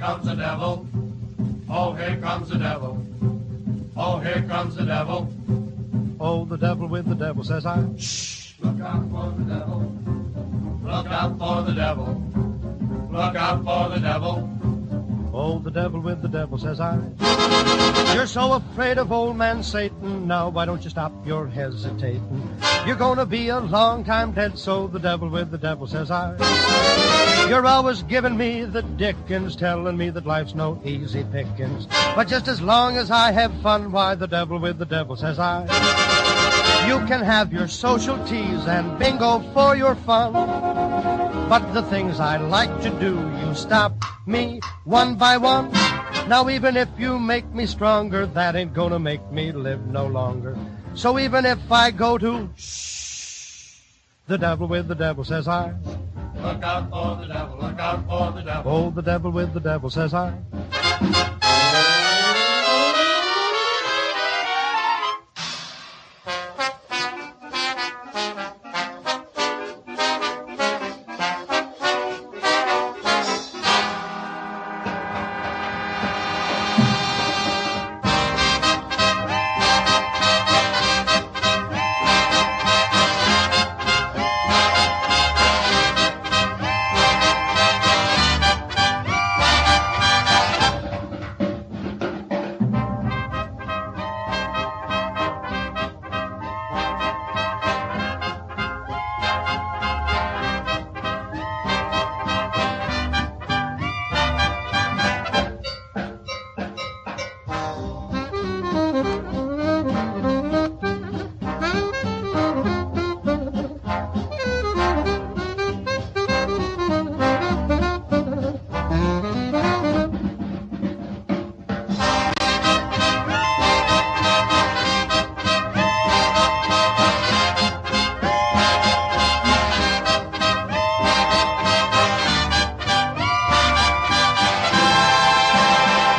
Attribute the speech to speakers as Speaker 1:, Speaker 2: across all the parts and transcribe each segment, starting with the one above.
Speaker 1: comes the devil. Oh, here comes the devil. Oh, here comes the devil.
Speaker 2: Oh, the devil with the devil, says I.
Speaker 1: Shh, look out for the devil. Look out for the devil. Look out for the devil.
Speaker 2: Oh, the devil with the devil, says I. You're so afraid of old man Satan. Now, why don't you stop your hesitating? You're gonna be a long time dead, so the devil with the devil, says I. You're always giving me the dickens, telling me that life's no easy pickings. But just as long as I have fun, why, the devil with the devil, says I. You can have your social teas and bingo for your fun. But the things I like to do, you stop me one by one. Now even if you make me stronger, that ain't gonna make me live no longer. So even if I go to shh, the devil with the devil, says I.
Speaker 1: Look out for the devil, look out for the devil.
Speaker 2: Oh, the devil with the devil, says I.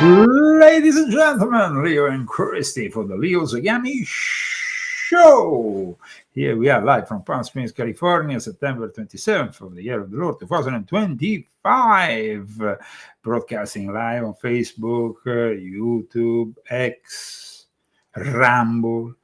Speaker 3: Ladies and gentlemen, Leo and Christy for the Leo Zagami Show. Here we are live from Palm Springs, California, September 27th of the year of the Lord 2025. Broadcasting live on Facebook, YouTube, X, Rumble,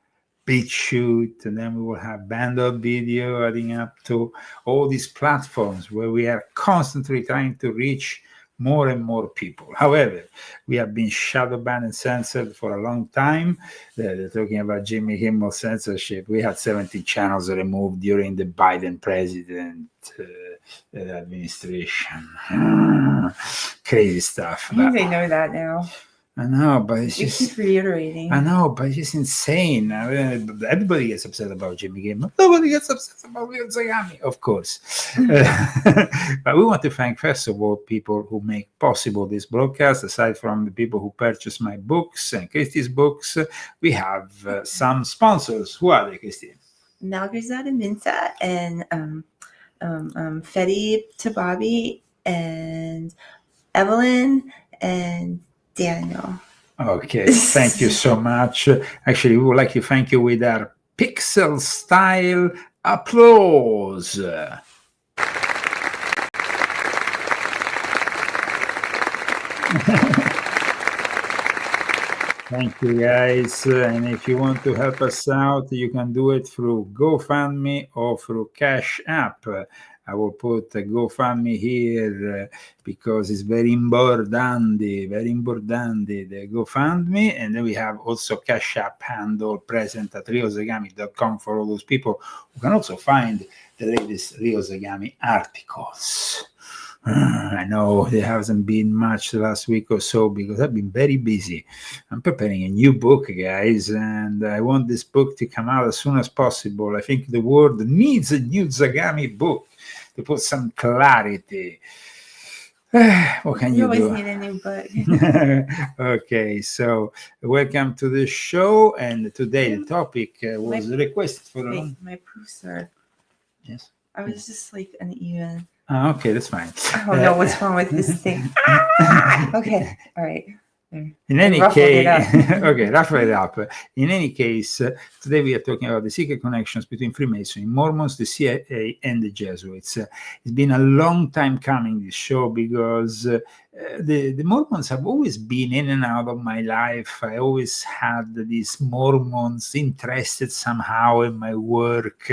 Speaker 3: BitChute, and then we will have band-up video adding up to all these platforms where we are constantly trying to reach more and more people. However, we have been shadow banned and censored for a long time. They're talking about Jimmy Kimmel censorship. We had 70 channels removed during the Biden president administration. Crazy stuff.
Speaker 4: I think they know that now.
Speaker 3: I know, but it's
Speaker 4: You
Speaker 3: just
Speaker 4: keep reiterating.
Speaker 3: I know, but it's just insane. Everybody gets upset about Jimmy Kimmel. Nobody gets upset about Leo Zagami, of course. But we want to thank, first of all, people who make possible this broadcast. Aside from the people who purchase my books and Christie's books, we have some sponsors. Who are they, Christy?
Speaker 4: Nalgazada Minta and Fetty Tababi and Evelyn and Daniel.
Speaker 3: Okay, thank you so much. Actually, we would like to thank you with our pixel style applause. Thank you, guys. And if you want to help us out, you can do it through GoFundMe or through Cash App. I will put a GoFundMe here because it's very important, the GoFundMe. And then we have also Cash App handle present at leozagami.com for all those people who can also find the latest Leo Zagami articles. I know there hasn't been much the last week or so because I've been very busy. I'm preparing a new book, guys, and I want this book to come out as soon as possible. I think the world needs a new Zagami book to put some clarity. What can you do?
Speaker 4: You always need a new book.
Speaker 3: Okay, so welcome to the show. And today the topic was requested for
Speaker 4: my proofs are.
Speaker 3: Yes.
Speaker 4: I was just like uneven.
Speaker 3: Okay, that's fine.
Speaker 4: I don't know what's wrong with this thing. Okay, all right.
Speaker 3: In any
Speaker 4: ruffled it
Speaker 3: case,
Speaker 4: up.
Speaker 3: okay, ruffle it up. In any case, today we are talking about the secret connections between Freemasonry, Mormons, the CIA, and the Jesuits. It's been a long time coming, this show, because the Mormons have always been in and out of my life. I always had these Mormons interested somehow in my work.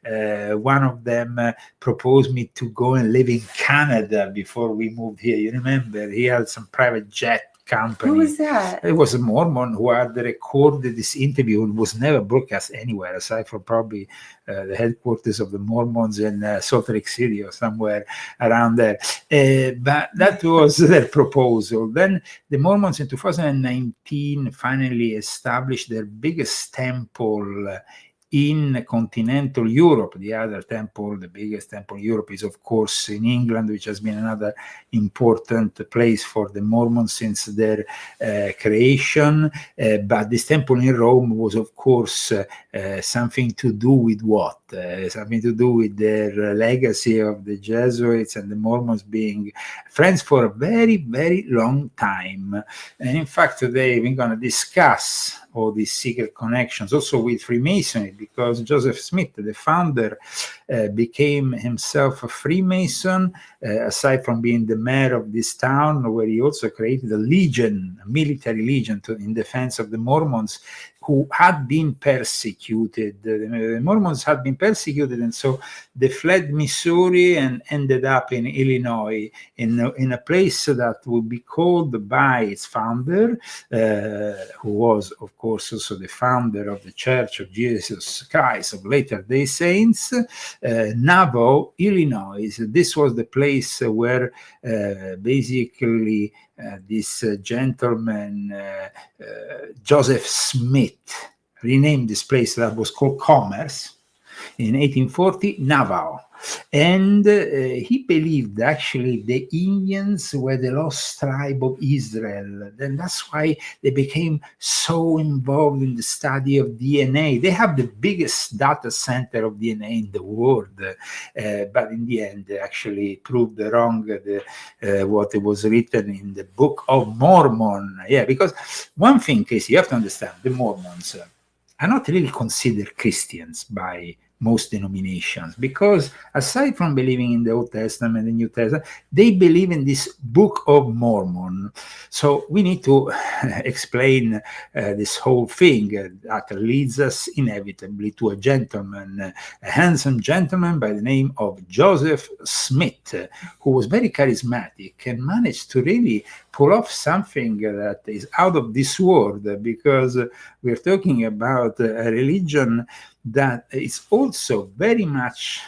Speaker 3: One of them proposed me to go and live in Canada before we moved here. You remember, he had some private jet company.
Speaker 4: Who was that?
Speaker 3: It was a Mormon who had recorded this interview and was never broadcast anywhere aside from probably the headquarters of the Mormons in Salt Lake City or somewhere around there. But that was their proposal. Then the Mormons in 2019 finally established their biggest temple in continental Europe. The other temple, the biggest temple in Europe, is of course in England, which has been another important place for the Mormons since their creation. But this temple in Rome was of course something to do with what? Something to do with their legacy of the Jesuits and the Mormons being friends for a very, very long time. And in fact, today we're going to discuss all these secret connections also with Freemasonry, because Joseph Smith, the founder, became himself a Freemason, aside from being the mayor of this town, where he also created a legion, a military legion in defense of the Mormons, who had been persecuted. The Mormons had been persecuted, and so they fled Missouri and ended up in Illinois, in a place that would be called by its founder, who was, of course, also the founder of the Church of Jesus Christ of Latter-day Saints, Navajo, Illinois. This was the place where basically this gentleman, Joseph Smith, renamed this place that was called Commerce in 1840, Navajo. And he believed actually the Indians were the lost tribe of Israel. And that's why they became so involved in the study of DNA. They have the biggest data center of DNA in the world. But in the end, they actually proved wrong what was written in the Book of Mormon. Yeah, because one thing, Casey, you have to understand, the Mormons are not really considered Christians by most denominations, because aside from believing in the Old Testament and New Testament, they believe in this Book of Mormon. So we need to explain this whole thing that leads us inevitably to a gentleman, a handsome gentleman by the name of Joseph Smith, who was very charismatic and managed to really pull off something that is out of this world, because we're talking about a religion that is also very much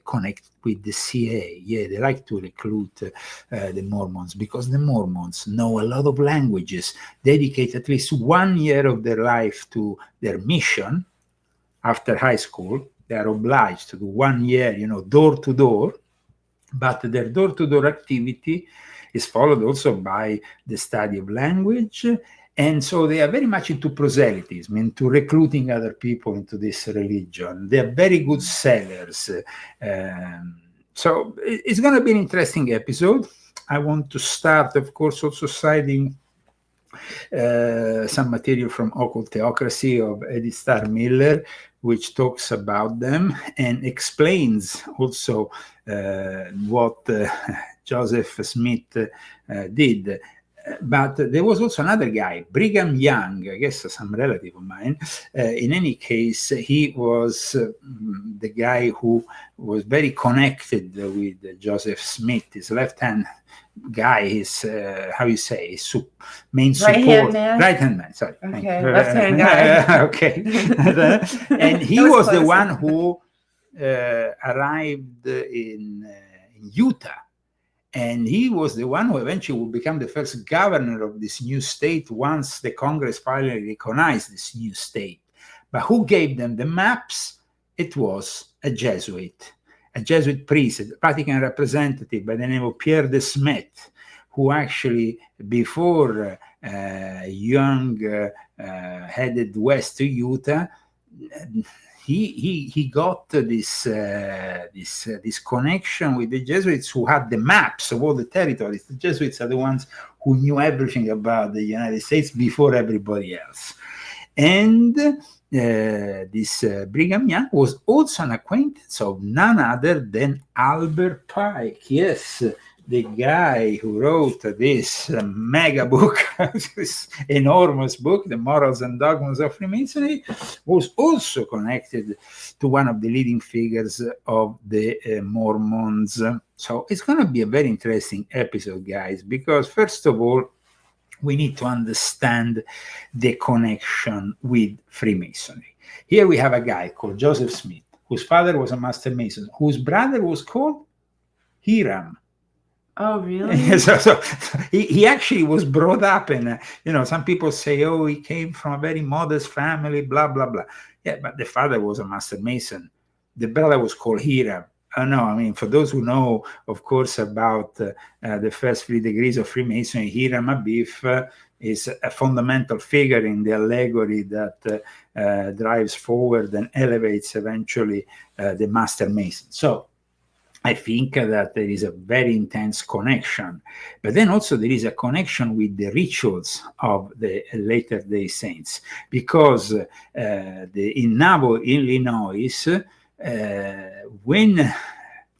Speaker 3: connected with the CIA. Yeah, they like to recruit the Mormons, because the Mormons know a lot of languages, dedicate at least 1 year of their life to their mission. After high school, they are obliged to do 1 year, door to door, but their door-to-door activity is followed also by the study of language. And so they are very much into proselytism, into recruiting other people into this religion. They are very good sellers. So it's going to be an interesting episode. I want to start, of course, also citing some material from Occult Theocracy of Edith Starr Miller, which talks about them and explains also what Joseph Smith did. But there was also another guy, Brigham Young, I guess some relative of mine. In any case, he was the guy who was very connected with Joseph Smith. His left-hand guy, his, how you say, his main support. Right-hand man, sorry.
Speaker 4: Okay, left-hand guy.
Speaker 3: Okay. And he was the one who arrived in Utah. And he was the one who eventually would become the first governor of this new state once the Congress finally recognized this new state. But who gave them the maps? It was a Jesuit priest, a Vatican representative by the name of Pierre de Smet, who actually, before Young headed west to Utah, he got this connection with the Jesuits, who had the maps of all the territories. The Jesuits are the ones who knew everything about the United States before everybody else. And this Brigham Young was also an acquaintance of none other than Albert Pike. Yes, the guy who wrote this mega book, this enormous book, The Morals and Dogmas of Freemasonry, was also connected to one of the leading figures of the Mormons. So it's going to be a very interesting episode, guys, because first of all, we need to understand the connection with Freemasonry. Here we have a guy called Joseph Smith, whose father was a Master Mason, whose brother was called Hiram.
Speaker 4: Oh, really?
Speaker 3: So he actually was brought up in, some people say, oh, he came from a very modest family, blah, blah, blah. Yeah, but the father was a Master Mason. The brother was called Hiram. No, I mean, for those who know, of course, about the first 3 degrees of Freemasonry, Hiram Abiff is a fundamental figure in the allegory that drives forward and elevates eventually the Master Mason. So I think that there is a very intense connection, but then also there is a connection with the rituals of the later day saints, because in Nabo, Illinois, when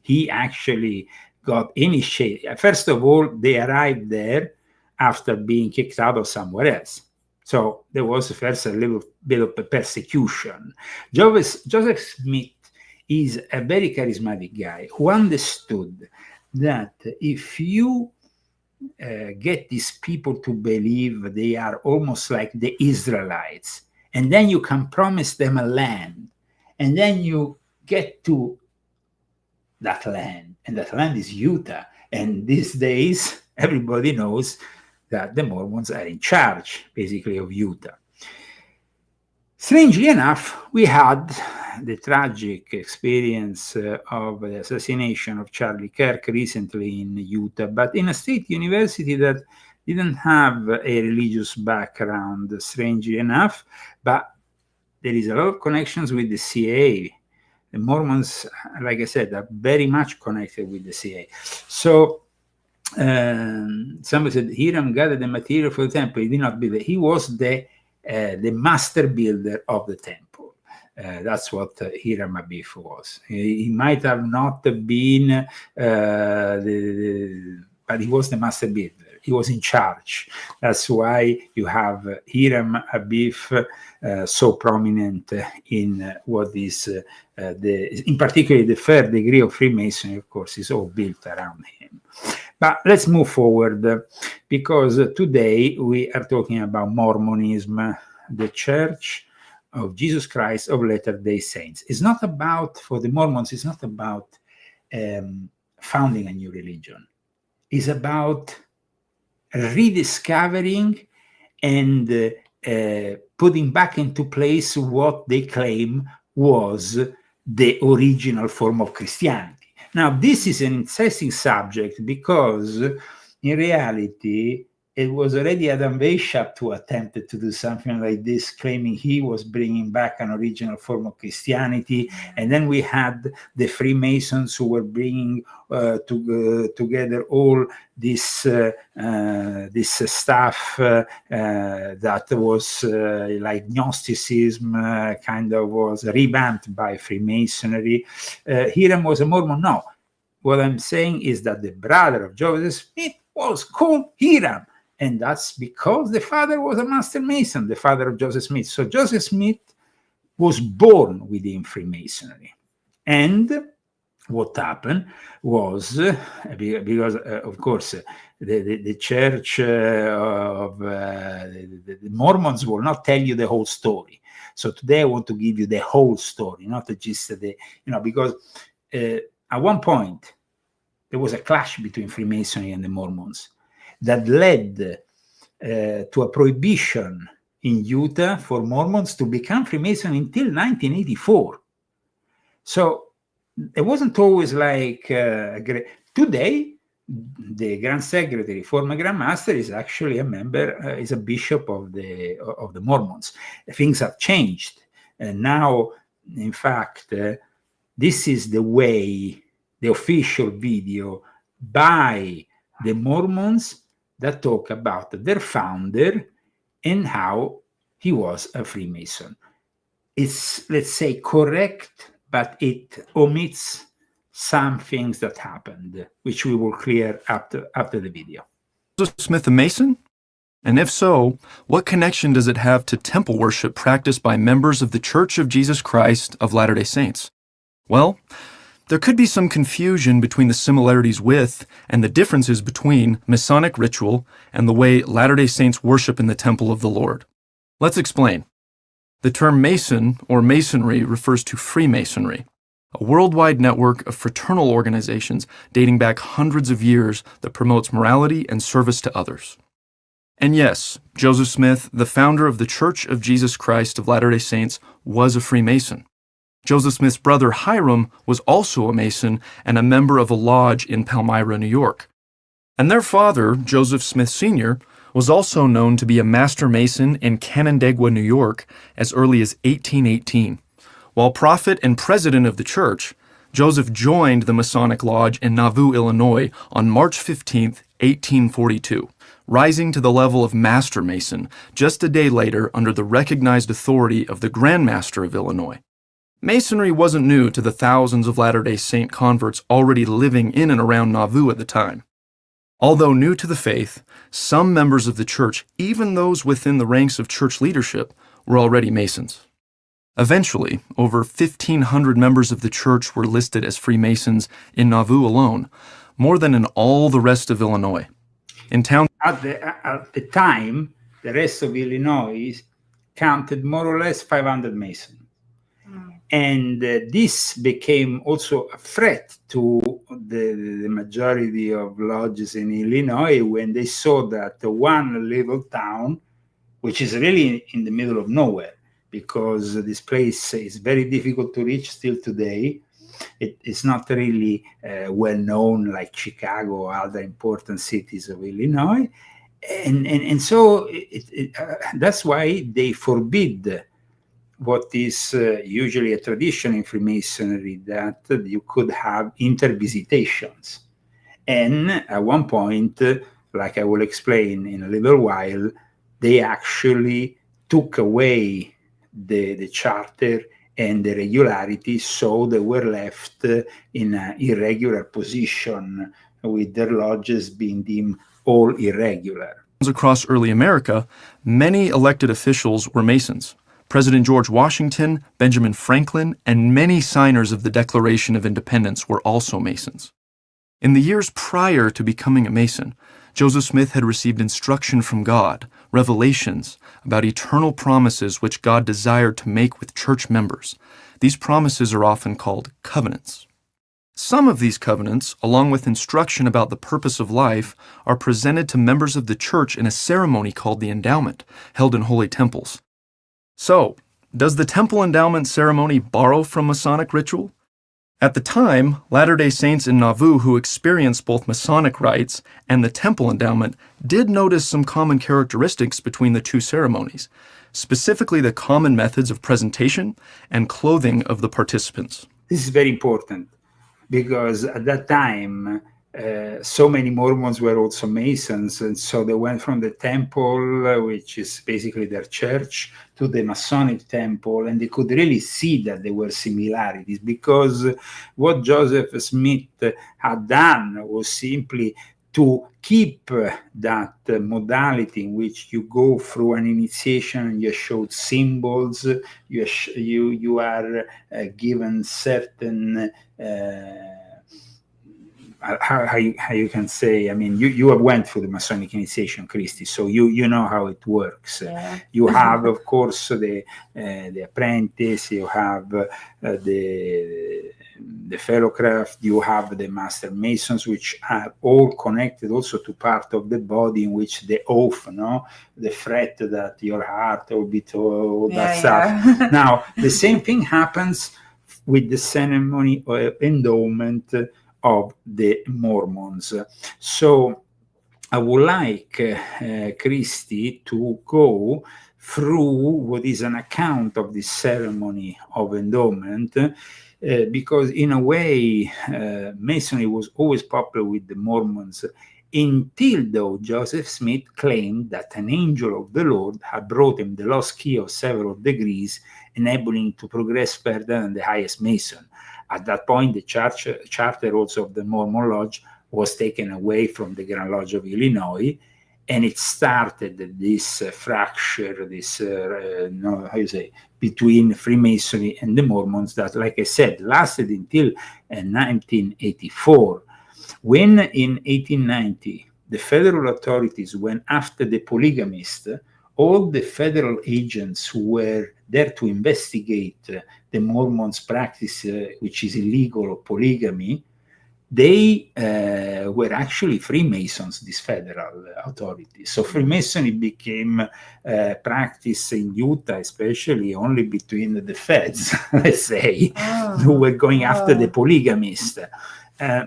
Speaker 3: he actually got initiated, first of all, they arrived there after being kicked out of somewhere else. So there was first a little bit of a persecution. Joseph Smith is a very charismatic guy who understood that if you get these people to believe they are almost like the Israelites, and then you can promise them a land, and then you get to that land, and that land is Utah. And these days, everybody knows that the Mormons are in charge, basically, of Utah. Strangely enough, we had the tragic experience of the assassination of Charlie Kirk recently in Utah, but in a state university that didn't have a religious background, strangely enough, but there is a lot of connections with the CIA. The Mormons, like I said, are very much connected with the CIA. So somebody said, Hiram gathered the material for the temple. He did not build it. He was the master builder of the temple. That's what Hiram Abiff was. He might have not been, but he was the master builder. He was in charge. That's why you have Hiram Abiff so prominent in what is in particular the 3rd degree of Freemasonry, of course, is all built around him. But let's move forward, because today we are talking about Mormonism, the Church of Jesus Christ of Latter-day Saints. It's not about, for the Mormons, it's not about founding a new religion. It's about rediscovering and putting back into place what they claim was the original form of Christianity. Now, this is an interesting subject because in reality, it was already Adam Weishaupt who attempted to do something like this, claiming he was bringing back an original form of Christianity. And then we had the Freemasons who were bringing together all this stuff that was like Gnosticism, kind of was revamped by Freemasonry. Hiram was a Mormon. No, what I'm saying is that the brother of Joseph Smith was called Hiram. And that's because the father was a Master Mason, the father of Joseph Smith. So Joseph Smith was born within Freemasonry. And what happened was, because of course, the church of the Mormons will not tell you the whole story. So today I want to give you the whole story, not just because at one point there was a clash between Freemasonry and the Mormons that led to a prohibition in Utah for Mormons to become Freemason until 1984. So it wasn't always like today, the Grand Secretary, former Grand Master, is actually a member, is a bishop of the Mormons. Things have changed. And now in fact, this is the way, the official video by the Mormons that talk about their founder and how he was a Freemason. It's, let's say, correct, but it omits some things that happened, which we will clear after the video.
Speaker 5: Joseph Smith a Mason? And if so, what connection does it have to temple worship practiced by members of the Church of Jesus Christ of Latter-day Saints? Well, there could be some confusion between the similarities with and the differences between Masonic ritual and the way Latter-day Saints worship in the temple of the Lord. Let's explain. The term Mason or Masonry refers to Freemasonry, a worldwide network of fraternal organizations dating back hundreds of years that promotes morality and service to others. And yes, Joseph Smith, the founder of the Church of Jesus Christ of Latter-day Saints, was a Freemason. Joseph Smith's brother Hiram was also a Mason and a member of a lodge in Palmyra, New York. And their father, Joseph Smith Sr., was also known to be a Master Mason in Canandaigua, New York, as early as 1818. While prophet and president of the church, Joseph joined the Masonic Lodge in Nauvoo, Illinois on March 15, 1842, rising to the level of Master Mason just a day later under the recognized authority of the Grand Master of Illinois. Masonry wasn't new to the thousands of Latter-day Saint converts already living in and around Nauvoo at the time. Although new to the faith, some members of the church, even those within the ranks of church leadership, were already Masons. Eventually, over 1,500 members of the church were listed as Freemasons in Nauvoo alone, more than in all the rest of Illinois. In town
Speaker 3: At the time, the rest of Illinois counted more or less 500 Masons. And this became also a threat to the majority of lodges in Illinois when they saw that one little town, which is really in the middle of nowhere, because this place is very difficult to reach still today. It's not really well known like Chicago or other important cities of Illinois. And so that's why they forbid what is usually a tradition in Freemasonry, that you could have intervisitations. And at one point, like I will explain in a little while, they actually took away the charter and the regularity, so they were left in an irregular position, with their lodges being deemed all irregular.
Speaker 5: across early America, many elected officials were Masons. President George Washington, Benjamin Franklin, and many signers of the Declaration of Independence were also Masons. In the years prior to becoming a Mason, Joseph Smith had received instruction from God, revelations about eternal promises which God desired to make with church members. These promises are often called covenants. Some of these covenants, along with instruction about the purpose of life, are presented to members of the church in a ceremony called the endowment, held in holy temples. So, does the temple endowment ceremony borrow from Masonic ritual? At the time, Latter-day Saints in Nauvoo who experienced both Masonic rites and the temple endowment did notice some common characteristics between the two ceremonies, specifically the common methods of presentation and clothing of the participants.
Speaker 3: This is very important because at that time, so many Mormons were also Masons, and so they went from the temple, which is basically their church, to the Masonic temple, and they could really see that there were similarities, because what Joseph Smith had done was simply to keep that modality in which you go through an initiation and you're showed symbols, you are given certain how you can say, I mean, you have went through the Masonic initiation, Christy, so you know how it works.
Speaker 4: Yeah.
Speaker 3: You have, of course, the apprentice, you have the fellowcraft, you have the Master Masons, which are all connected also to part of the body in which the oath, the threat that your heart will beat, all that stuff.
Speaker 4: Yeah.
Speaker 3: Now, the same thing happens with the ceremony of endowment of the Mormons. So I would like Christy to go through what is an account of this ceremony of endowment, because in a way, Masonry was always popular with the Mormons, until though Joseph Smith claimed that an angel of the Lord had brought him the lost key of several degrees, enabling to progress further than the highest Mason. At that point, the charter also of the Mormon Lodge was taken away from the Grand Lodge of Illinois, and it started this fracture, this between Freemasonry and the Mormons that, like I said, lasted until 1984. When in 1890 the federal authorities went after the polygamists, all the federal agents who were there to investigate the Mormons' practice, which is illegal, of polygamy, they were actually Freemasons, these federal authorities. So Freemasonry became practice in Utah, especially only between the feds, let's say, who were going after the polygamists.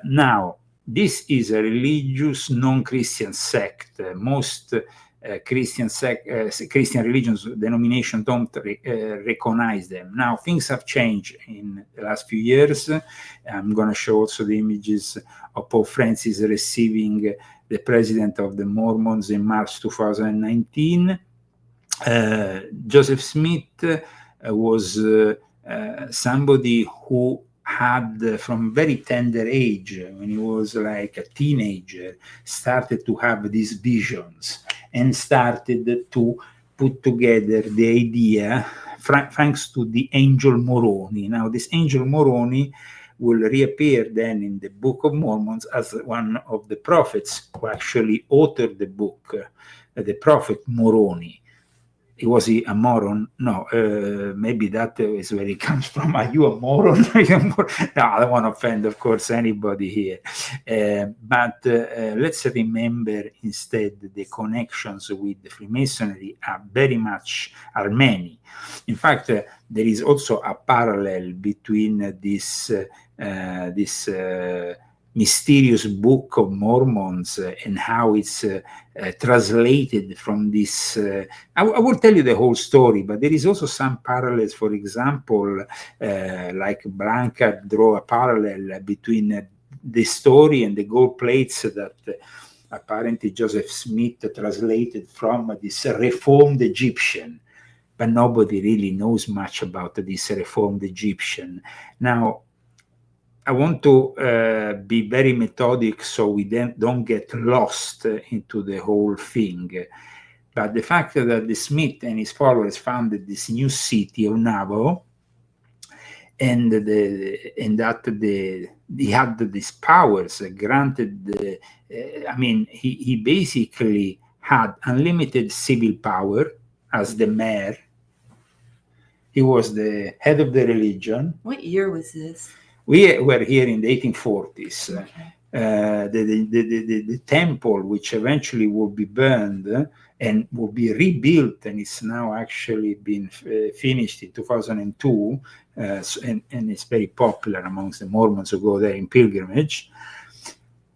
Speaker 3: Now, this is a religious non-Christian sect. Most Christian religions, denominations don't recognize them. Now, things have changed in the last few years. I'm going to show also the images of Pope Francis receiving the president of the Mormons in March 2019. Joseph Smith was somebody who had, from very tender age, when he was like a teenager, started to have these visions and started to put together the idea, thanks to the angel Moroni. Now, this angel Moroni will reappear then in the Book of Mormons as one of the prophets who actually authored the book, the prophet Moroni. Was he a moron? No, maybe that is where it comes from. Are you a moron? No, I don't want to offend, of course, anybody here. But let's remember instead the connections with the Freemasonry are many. In fact, there is also a parallel between this mysterious Book of Mormons and how it's translated from this. I will tell you the whole story, but there is also some parallels. For example, like Blanca draw a parallel between the story and the gold plates that apparently Joseph Smith translated from this Reformed Egyptian. But nobody really knows much about this Reformed Egyptian. Now, I want to be very methodic so we don't get lost into the whole thing. But the fact that the Smith and his followers founded this new city of Navajo, and that he had these powers granted. He basically had unlimited civil power as the mayor. He was the head of the religion.
Speaker 4: What year was this?
Speaker 3: We were here in the 1840s.
Speaker 4: Okay.
Speaker 3: The temple, which eventually will be burned and will be rebuilt, and it's now actually been finished in 2002, and it's very popular amongst the Mormons who go there in pilgrimage.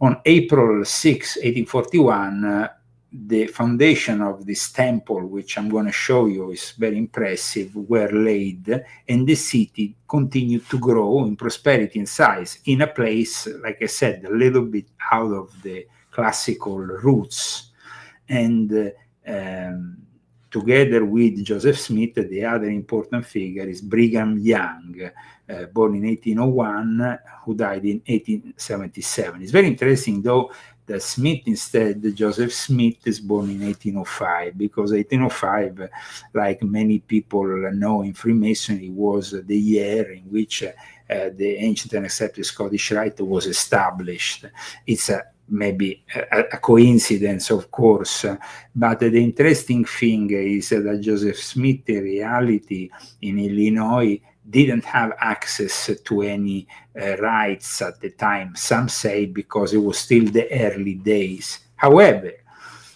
Speaker 3: On April 6, 1841, the foundation of this temple, which I'm going to show you is very impressive, were laid, and the city continued to grow in prosperity and size in a place, like I said, a little bit out of the classical roots. And together with Joseph Smith, the other important figure is Brigham Young, born in 1801, who died in 1877. It's very interesting, though, that Smith instead, Joseph Smith, is born in 1805, because 1805, like many people know in Freemasonry, was the year in which the ancient and accepted Scottish Rite was established. It's maybe a coincidence, of course, but the interesting thing is that Joseph Smith, in reality, in Illinois, didn't have access to any rights at the time. Some say because it was still the early days. However,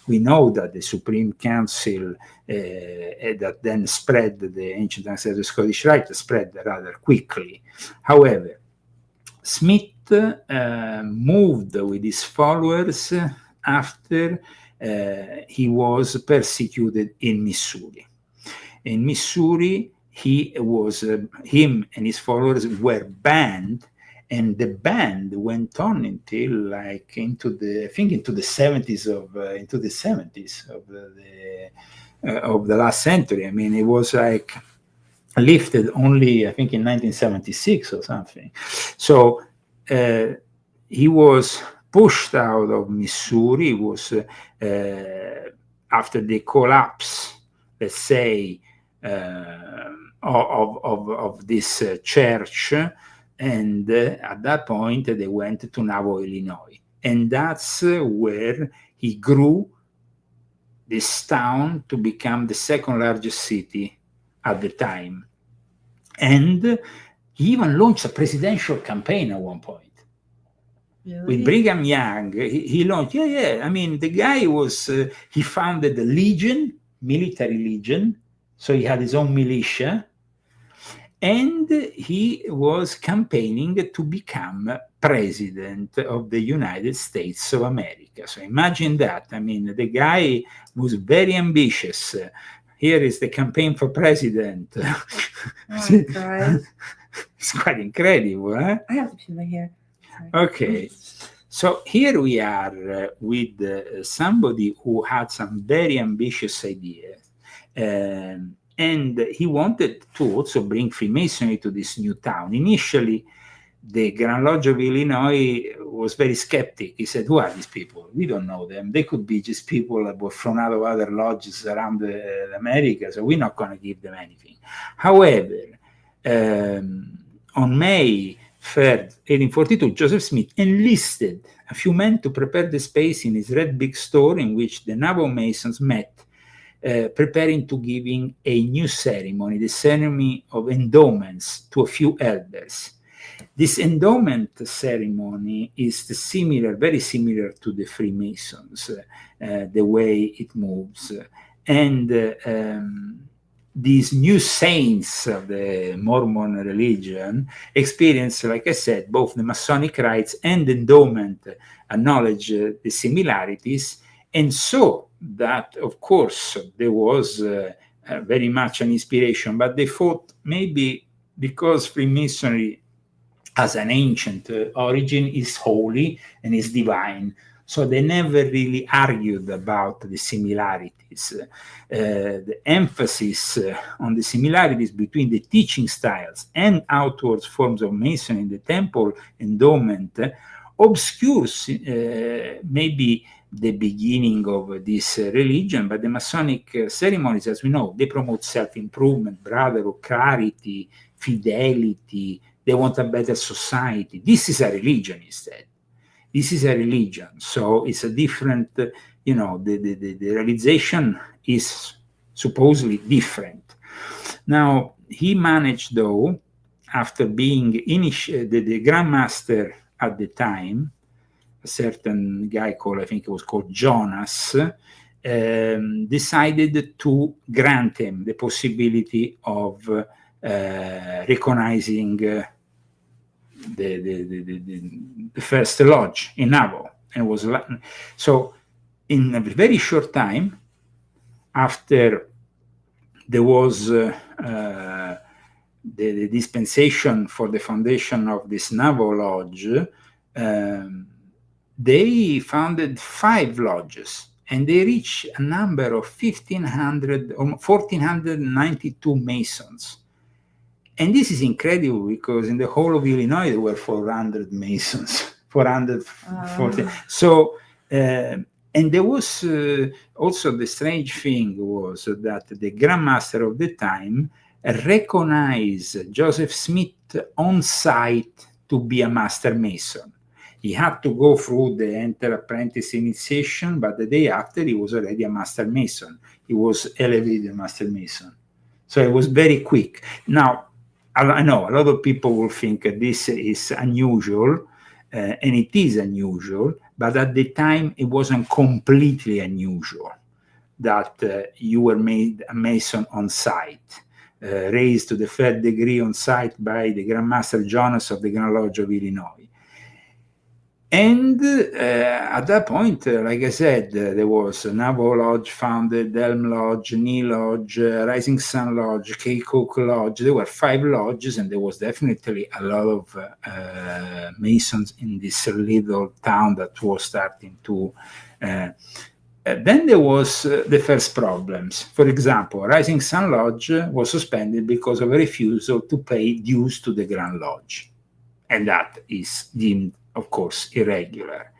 Speaker 3: we know that the Supreme Council that then spread the ancient and accepted Scottish Rite spread rather quickly. However, Smith moved with his followers after he was persecuted in Missouri. In Missouri, him and his followers were banned, and the ban went on until like into the 70s of the last century. I mean, it was like lifted only, I think, in 1976 or something. So he was pushed out of Missouri. It was after the collapse, let's say, of this church, and at that point they went to Nauvoo, Illinois, and that's where he grew this town to become the second largest city at the time. And he even launched a presidential campaign at one point.
Speaker 4: Really?
Speaker 3: With Brigham Young. He launched, I mean, the guy was, he founded the Legion, military legion, so he had his own militia, and he was campaigning to become president of the United States of America. So imagine that. I mean, the guy was very ambitious. Here is the campaign for president.
Speaker 4: Oh my God.
Speaker 3: It's quite incredible, huh?
Speaker 4: I have to pee my hair. Sorry.
Speaker 3: Okay. So here we are with somebody who had some very ambitious ideas. And he wanted to also bring Freemasonry to this new town. Initially, the Grand Lodge of Illinois was very skeptic. He said, who are these people? We don't know them. They could be just people that were thrown out of other lodges around America, so we're not going to give them anything. However, on May 3rd, 1842, Joseph Smith enlisted a few men to prepare the space in his red brick store in which the Nauvoo Masons met, preparing to giving a new ceremony, the ceremony of endowments to a few elders. This endowment ceremony is very similar to the Freemasons, the way it moves. And these new saints of the Mormon religion experience, like I said, both the Masonic rites and endowment acknowledge the similarities. And so that, of course, there was very much an inspiration, but they thought maybe because Freemasonry as an ancient origin is holy and is divine, so they never really argued about the similarities. The emphasis on the similarities between the teaching styles and outward forms of Masonry in the temple endowment obscures maybe the beginning of this religion, but the Masonic ceremonies, as we know, they promote self-improvement, brotherhood, clarity, fidelity. They want a better society. This is a religion instead. This is a religion. So it's a different, the realization is supposedly different. Now, he managed, though, after being the Grand Master at the time, a certain guy called, I think it was called Jonas, decided to grant him the possibility of recognizing the first lodge in Nauvoo. And was so in a very short time after there was the dispensation for the foundation of this Nauvoo lodge, they founded 5 lodges, and they reached a number of 1,492 Masons. And this is incredible because in the whole of Illinois there were 400 Masons, 440. So, and there was also the strange thing was that the Grand Master of the time recognized Joseph Smith on site to be a Master Mason. He had to go through the enter-apprentice initiation, but the day after he was already a Master Mason. He was elevated Master Mason. So it was very quick. Now, I know a lot of people will think this is unusual, and it is unusual, but at the time it wasn't completely unusual that you were made a Mason on site, raised to the 3rd degree on site by the Grand Master Jonas of the Grand Lodge of Illinois. And at that point, like I said, there was Naval Lodge founded, Elm Lodge, Knee Lodge, Rising Sun Lodge, K Cook Lodge. There were 5 lodges, and there was definitely a lot of Masons in this little town that was starting to. Then there was the first problems. For example, Rising Sun Lodge was suspended because of a refusal to pay dues to the Grand Lodge, and that is deemed, of course, irregular.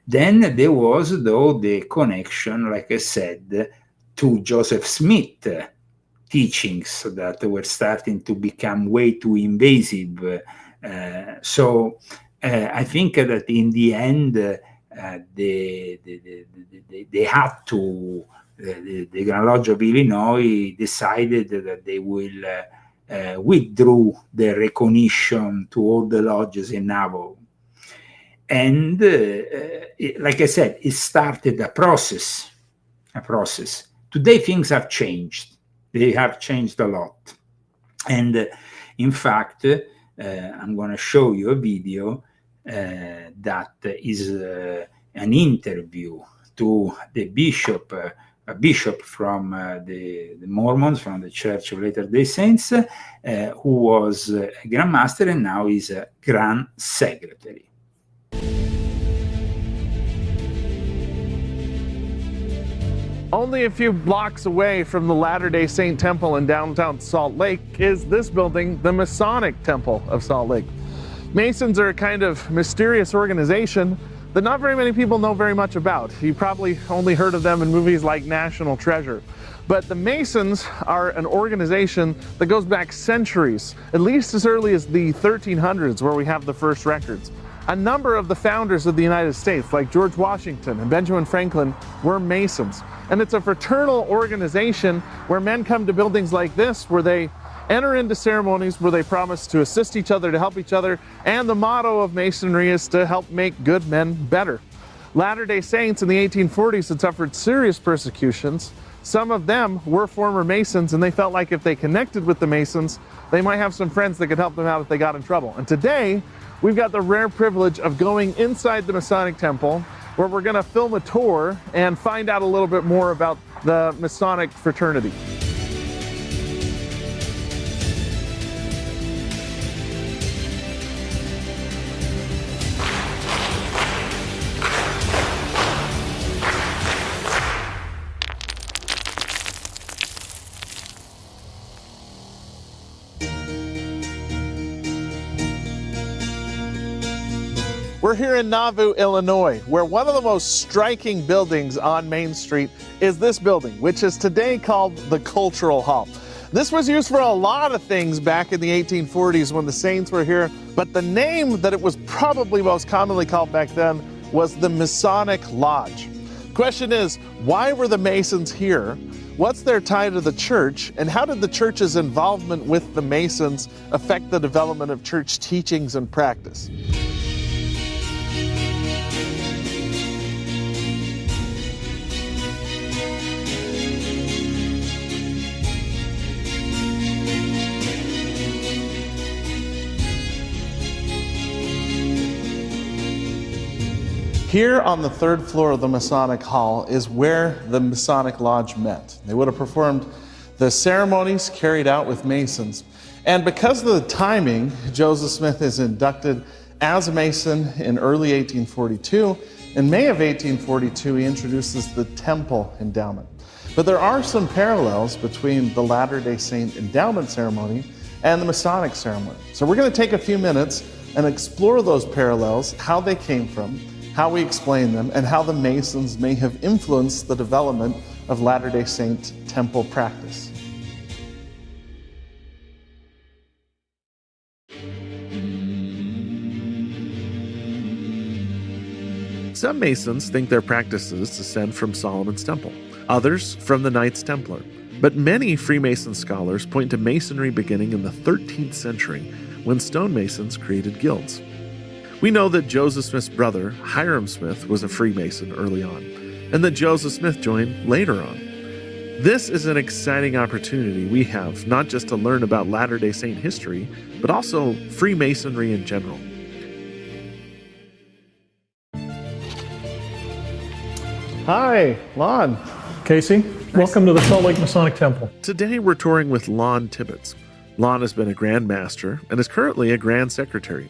Speaker 3: Then there was, though, the connection, like I said, to Joseph Smith teachings that were starting to become way too invasive. So I think that in the end, they had to, the Grand Lodge of Illinois decided that they will withdrew the recognition to all the lodges in Navajo. And like I said, it started a process. Today things have changed. They have changed a lot. And in fact, I'm going to show you a video that is an interview to the bishop, a bishop from the Mormons, from the Church of Latter-day Saints, who was a Grand Master and now is a Grand Secretary.
Speaker 6: Only a few blocks away from the Latter-day Saint Temple in downtown Salt Lake is this building, the Masonic Temple of Salt Lake. Masons are a kind of mysterious organization that not very many people know very much about. You probably only heard of them in movies like National Treasure. But the Masons are an organization that goes back centuries, at least as early as the 1300s, where we have the first records. A number of the founders of the United States, like George Washington and Benjamin Franklin, were Masons. And it's a fraternal organization where men come to buildings like this, where they enter into ceremonies where they promise to assist each other, to help each other, and the motto of Masonry is to help make good men better. Latter-day Saints in the 1840s had suffered serious persecutions. Some of them were former Masons, and they felt like if they connected with the Masons, they might have some friends that could help them out if they got in trouble. And today, we've got the rare privilege of going inside the Masonic Temple, where we're going to film a tour and find out a little bit more about the Masonic fraternity. We're here in Nauvoo, Illinois, where one of the most striking buildings on Main Street is this building, which is today called the Cultural Hall. This was used for a lot of things back in the 1840s when the Saints were here, but the name that it was probably most commonly called back then was the Masonic Lodge. Question is, why were the Masons here? What's their tie to the church? And how did the church's involvement with the Masons affect the development of church teachings and practice? Here on the 3rd floor of the Masonic Hall is where the Masonic Lodge met. They would have performed the ceremonies carried out with Masons. And because of the timing, Joseph Smith is inducted as a Mason in early 1842. In May of 1842, he introduces the Temple Endowment. But there are some parallels between the Latter-day Saint endowment ceremony and the Masonic ceremony. So we're going to take a few minutes and explore those parallels, how they came from, how we explain them, and how the Masons may have influenced the development of Latter-day Saint temple practice. Some Masons think their practices descend from Solomon's Temple, others from the Knights Templar. But many Freemason scholars point to Masonry beginning in the 13th century, when stonemasons created guilds. We know that Joseph Smith's brother, Hiram Smith, was a Freemason early on, and that Joseph Smith joined later on. This is an exciting opportunity we have, not just to learn about Latter-day Saint history, but also Freemasonry in general. Hi, Lon.
Speaker 7: Casey, welcome to the Salt Lake Masonic Temple.
Speaker 6: Today we're touring with Lon Tibbetts. Lon has been a Grand Master and is currently a Grand Secretary.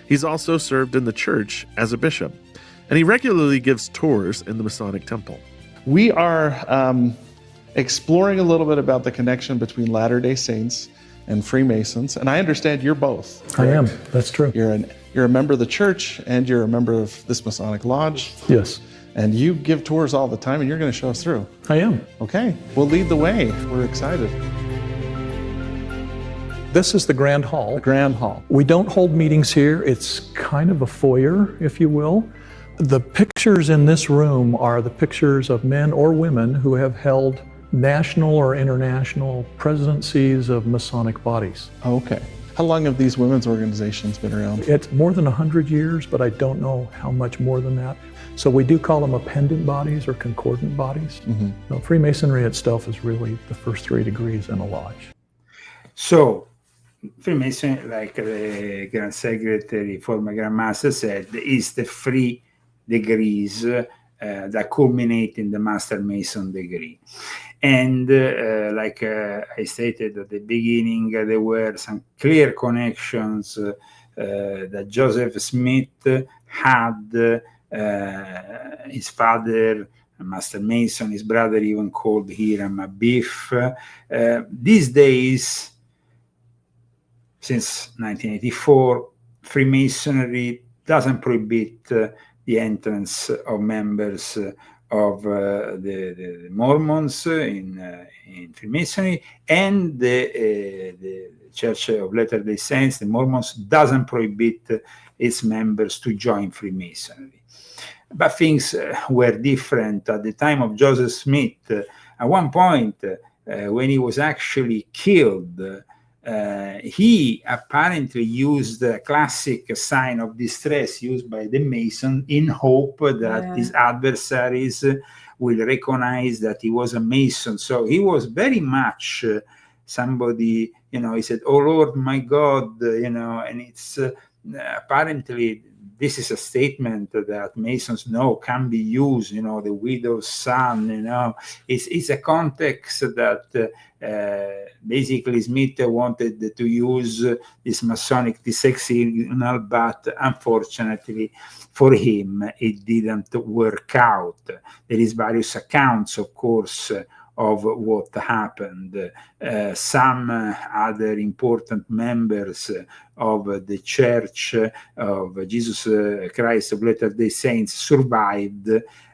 Speaker 6: He's also served in the church as a bishop, and he regularly gives tours in the Masonic Temple. We are exploring a little bit about the connection between Latter-day Saints and Freemasons, and I understand you're both.
Speaker 7: I am, that's true.
Speaker 6: You're a member of the church, and you're a member of this Masonic Lodge.
Speaker 7: Yes,
Speaker 6: And you give tours all the time, and you're going to show us through.
Speaker 7: I am.
Speaker 6: Okay, we'll lead the way. We're excited.
Speaker 7: This is the Grand Hall.
Speaker 6: The Grand Hall.
Speaker 7: We don't hold meetings here. It's kind of a foyer, if you will. The pictures in this room are the pictures of men or women who have held national or international presidencies of Masonic bodies.
Speaker 6: Okay. How long have these women's organizations been around?
Speaker 7: It's more than 100 years, but I don't know how much more than that. So we do call them appendant bodies or concordant bodies.
Speaker 6: Mm-hmm.
Speaker 7: No, Freemasonry itself is really the first 3 degrees in a lodge.
Speaker 3: So, Freemasonry, like the Grand Secretary, former Grand Master said, is the 3 degrees that culminate in the Master Mason degree. And like I stated at the beginning, there were some clear connections that Joseph Smith had. His father, Master Mason, his brother even called Hiram Abiff. These days, since 1984, Freemasonry doesn't prohibit the entrance of members of the Mormons in Freemasonry, and the Church of Latter-day Saints, the Mormons, doesn't prohibit its members to join Freemasonry. But things were different at the time of Joseph Smith. At one point, when he was actually killed, he apparently used a classic sign of distress used by the Mason in hope that his adversaries will recognize that he was a Mason. So he was very much somebody, he said, "Oh Lord, my God," and it's apparently this is a statement that Masons know can be used, the widow's son, it's a context that basically Smith wanted to use this Masonic distress signal, but unfortunately for him, it didn't work out. There is various accounts, of course, of what happened. Some other important members of the Church of Jesus Christ of Latter-day Saints survived,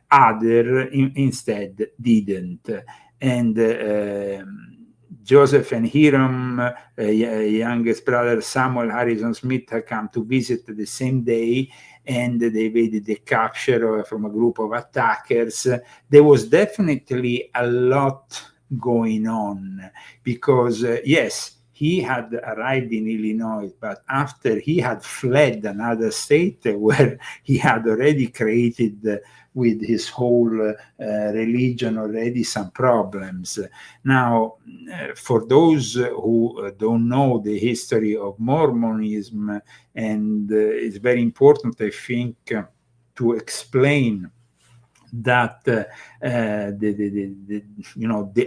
Speaker 3: other instead didn't. And Joseph and Hiram, youngest brother Samuel Harrison Smith, had come to visit the same day, and they evaded the capture from a group of attackers. There was definitely a lot going on because, yes, he had arrived in Illinois, but after he had fled another state where he had already created with his whole religion already some problems. Now, for those who don't know the history of Mormonism, and it's very important, I think, to explain that the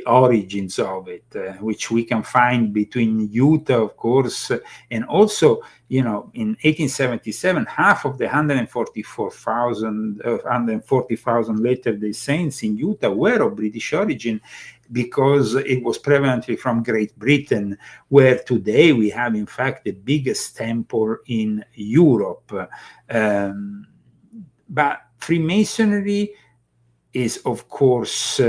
Speaker 3: origins of it, which we can find between Utah, of course, and also in 1877, half of the 140,000 Latter-day Saints in Utah were of British origin, because it was prevalently from Great Britain, where today we have, in fact, the biggest temple in Europe. But Freemasonry is, of course,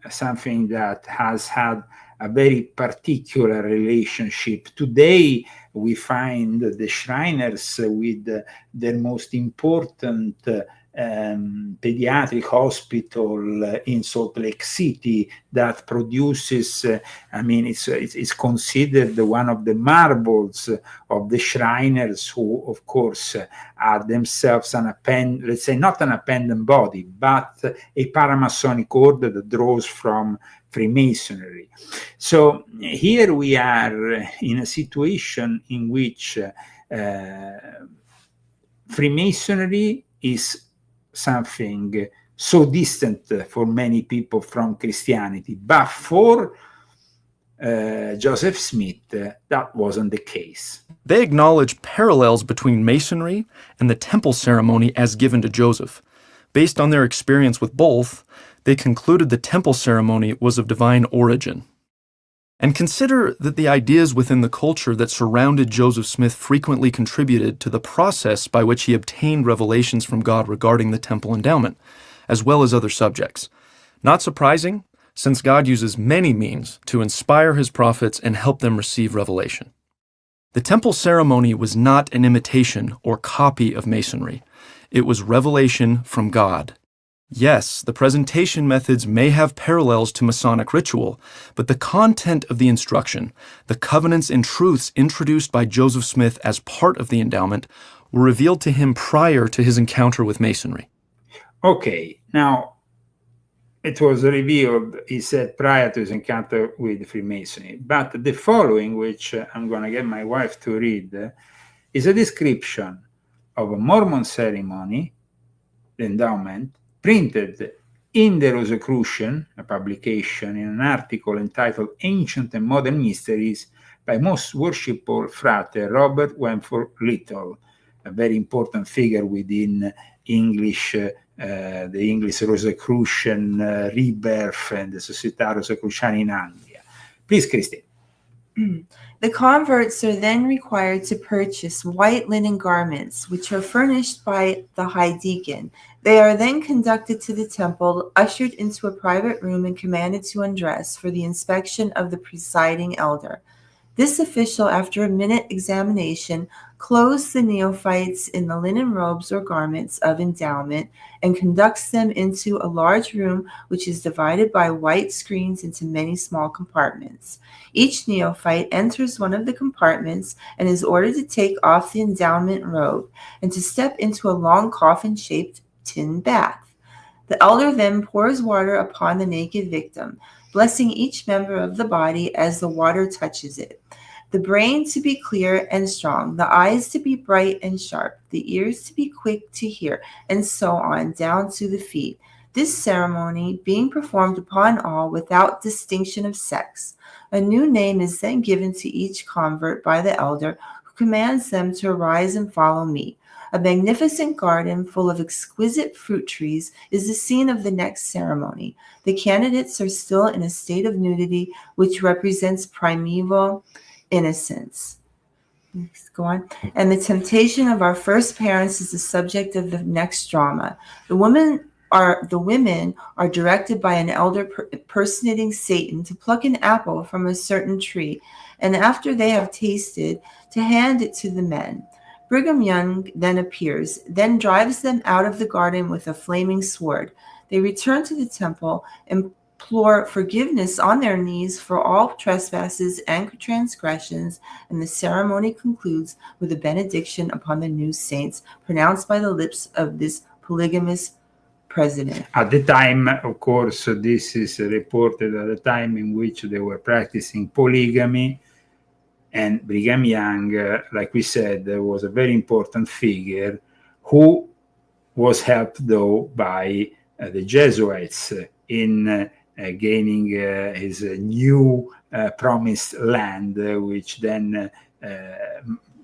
Speaker 3: something that has had a very particular relationship. Today, we find the Shriners with their most important pediatric hospital in Salt Lake City that produces, it's considered one of the marvels of the Shriners, who, of course, are themselves let's say not an appendant body, but a paramasonic order that draws from Freemasonry. So here we are in a situation in which Freemasonry is something so distant for many people from Christianity. But for Joseph Smith, that wasn't the case.
Speaker 5: They acknowledge parallels between Masonry and the temple ceremony as given to Joseph. Based on their experience with both, they concluded the temple ceremony was of divine origin. And consider that the ideas within the culture that surrounded Joseph Smith frequently contributed to the process by which he obtained revelations from God regarding the temple endowment, as well as other subjects. Not surprising, since God uses many means to inspire his prophets and help them receive revelation. The temple ceremony was not an imitation or copy of Masonry. It was revelation from God. Yes, the presentation methods may have parallels to Masonic ritual, but the content of the instruction, the covenants and truths introduced by Joseph Smith as part of the endowment, were revealed to him prior to his encounter with Masonry.
Speaker 3: Okay, now it was revealed, he said, prior to his encounter with Freemasonry. But the following, which I'm going to get my wife to read, is a description of a Mormon ceremony, the endowment, printed in the Rosicrucian, a publication, in an article entitled Ancient and Modern Mysteries by Most Worshipful Frate Robert Wentworth Little, a very important figure within English, the English Rosicrucian rebirth and the Società Rosicruciana in Anglia. Please, Christine.
Speaker 4: The converts are then required to purchase white linen garments, which are furnished by the high deacon. They are then conducted to the temple, ushered into a private room, and commanded to undress for the inspection of the presiding elder. This official, after a minute examination, clothes the neophytes in the linen robes or garments of endowment and conducts them into a large room which is divided by white screens into many small compartments. Each neophyte enters one of the compartments and is ordered to take off the endowment robe and to step into a long coffin-shaped tin bath. The elder then pours water upon the naked victim, blessing each member of the body as the water touches it. The brain to be clear and strong, the eyes to be bright and sharp, the ears to be quick to hear, and so on down to the feet. This ceremony being performed upon all without distinction of sex. A new name is then given to each convert by the elder, who commands them to arise and follow me. A magnificent garden full of exquisite fruit trees is the scene of the next ceremony. The candidates are still in a state of nudity, which represents primeval innocence. Let's go on. And the temptation of our first parents is the subject of the next drama. The women are directed by an elder personating Satan to pluck an apple from a certain tree, and after they have tasted, to hand it to the men. Brigham Young then appears, then drives them out of the garden with a flaming sword. They return to the temple and implore forgiveness on their knees for all trespasses and transgressions, and the ceremony concludes with a benediction upon the new saints pronounced by the lips of this polygamous president.
Speaker 3: At the time, of course, this is reported at the time in which they were practicing polygamy, and Brigham Young, like we said, was a very important figure who was helped, though, by the Jesuits in gaining his new promised land, which then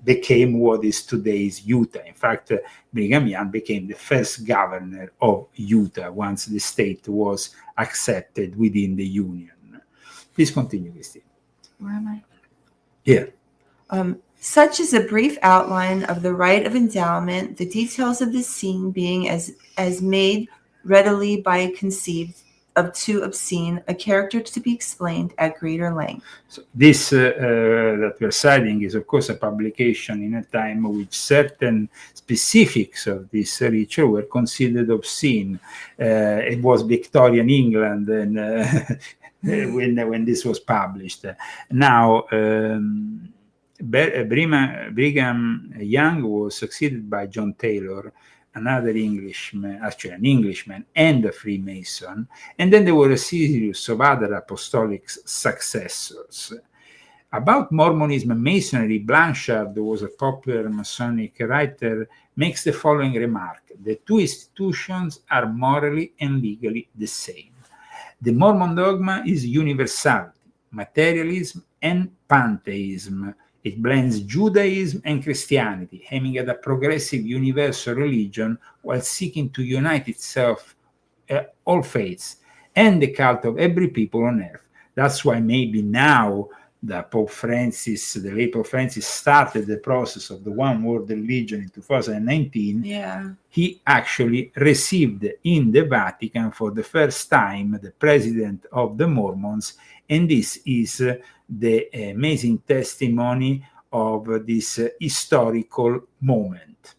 Speaker 3: became what is today's Utah. In fact, Brigham Young became the first governor of Utah once the state was accepted within the Union. Please continue, Christine.
Speaker 4: Where am I?
Speaker 3: Here.
Speaker 4: Such is a brief outline of the rite of endowment, the details of the scene being as made readily by conceived of too obscene a character to be explained at greater length.
Speaker 3: So this that we're citing is, of course, a publication in a time in which certain specifics of this ritual were considered obscene. It was Victorian England and when this was published. Now, Brigham Young was succeeded by John Taylor, another Englishman, actually an Englishman and a Freemason, and then there were a series of other apostolic successors. About Mormonism and Masonry, Blanchard, who was a popular Masonic writer, makes the following remark: the two institutions are morally and legally the same. The Mormon dogma is universality, materialism, and pantheism. It blends Judaism and Christianity, aiming at a progressive universal religion while seeking to unite itself, all faiths, and the cult of every people on earth. That's why maybe now the late Pope Francis started the process of the one world religion in 2019.
Speaker 4: Yeah.
Speaker 3: He actually received in the Vatican for the first time the president of the Mormons, and this is the amazing testimony of this historical moment.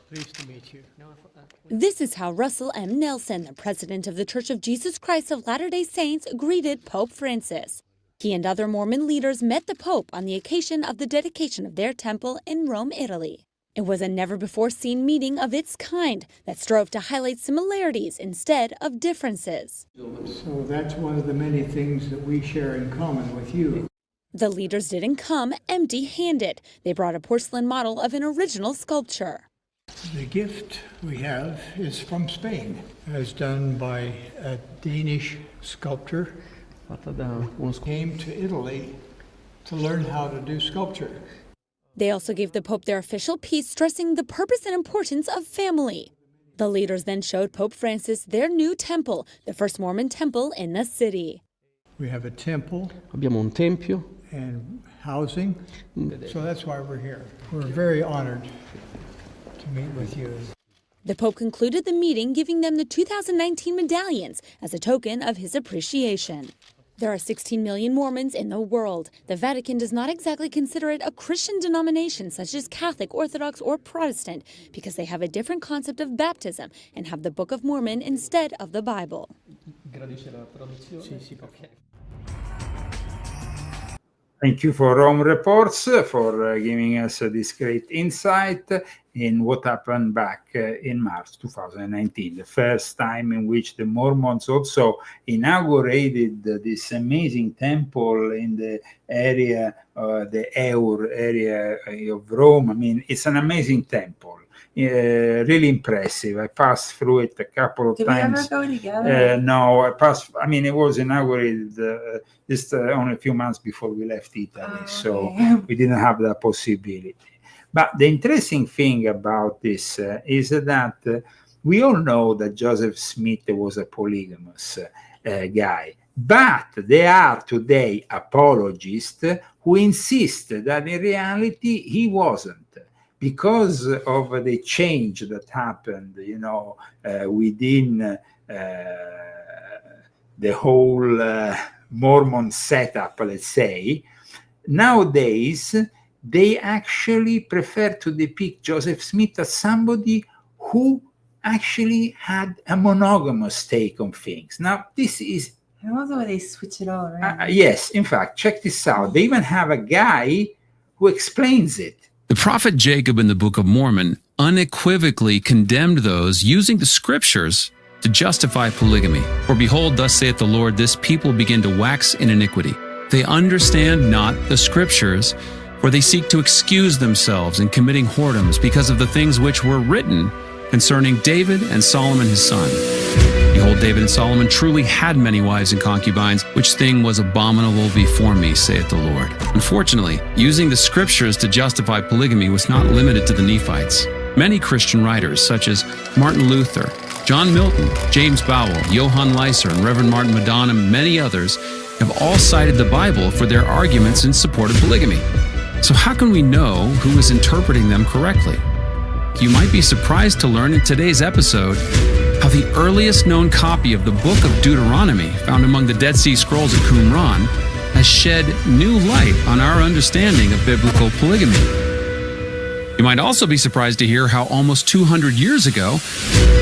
Speaker 8: Pleased to meet you.
Speaker 9: This is how Russell M. Nelson, the president of the Church of Jesus Christ of Latter-day Saints, greeted Pope Francis. He and other Mormon leaders met the Pope on the occasion of the dedication of their temple in Rome, Italy. It was a never-before-seen meeting of its kind that strove to highlight similarities instead of differences.
Speaker 8: So that's one of the many things that we share in common with you.
Speaker 9: The leaders didn't come empty-handed. They brought a porcelain model of an original sculpture.
Speaker 8: The gift we have is from Spain, as done by a Danish sculptor who came to Italy to learn how to do sculpture.
Speaker 9: They also gave the Pope their official piece stressing the purpose and importance of family. The leaders then showed Pope Francis their new temple, the first Mormon temple in the city.
Speaker 8: We have a temple.
Speaker 10: Abbiamo un tempio.
Speaker 8: And housing. So that's why we're here. We're very honored to meet with you.
Speaker 9: The Pope concluded the meeting giving them the 2019 medallions as a token of his appreciation. There are 16 million Mormons in the world. The Vatican does not exactly consider it a Christian denomination such as Catholic, Orthodox, or Protestant because they have a different concept of baptism and have the Book of Mormon instead of the Bible.
Speaker 3: Thank you for Rome Reports for giving us this great insight in what happened back in March 2019, the first time in which the Mormons also inaugurated this amazing temple in the area, the Eur area of Rome. I mean, it's an amazing temple. Really impressive. I passed through it a couple of times.
Speaker 4: Did we ever go together?
Speaker 3: No, it was inaugurated just only a few months before we left Italy, so we didn't have that possibility. But the interesting thing about this is that we all know that Joseph Smith was a polygamous guy. But there are today apologists who insist that in reality he wasn't. Because of the change that happened, within the whole Mormon setup, let's say, nowadays they actually prefer to depict Joseph Smith as somebody who actually had a monogamous take on things. Now, this is...
Speaker 4: I love the way they switch it all around.
Speaker 3: Yes, in fact, check this out. They even have a guy who explains it.
Speaker 11: The prophet Jacob in the Book of Mormon unequivocally condemned those using the scriptures to justify polygamy. For behold, thus saith the Lord, this people begin to wax in iniquity. They understand not the scriptures, for they seek to excuse themselves in committing whoredoms because of the things which were written concerning David and Solomon his son. Behold, David and Solomon truly had many wives and concubines, which thing was abominable before me, saith the Lord. Unfortunately, using the scriptures to justify polygamy was not limited to the Nephites. Many Christian writers, such as Martin Luther, John Milton, James Bowell, Johann Lyser, and Reverend Martin Madonna, and many others, have all cited the Bible for their arguments in support of polygamy. So how can we know who is interpreting them correctly? You might be surprised to learn in today's episode how the earliest known copy of the Book of Deuteronomy, found among the Dead Sea Scrolls of Qumran, has shed new light on our understanding of biblical polygamy. You might also be surprised to hear how almost 200 years ago,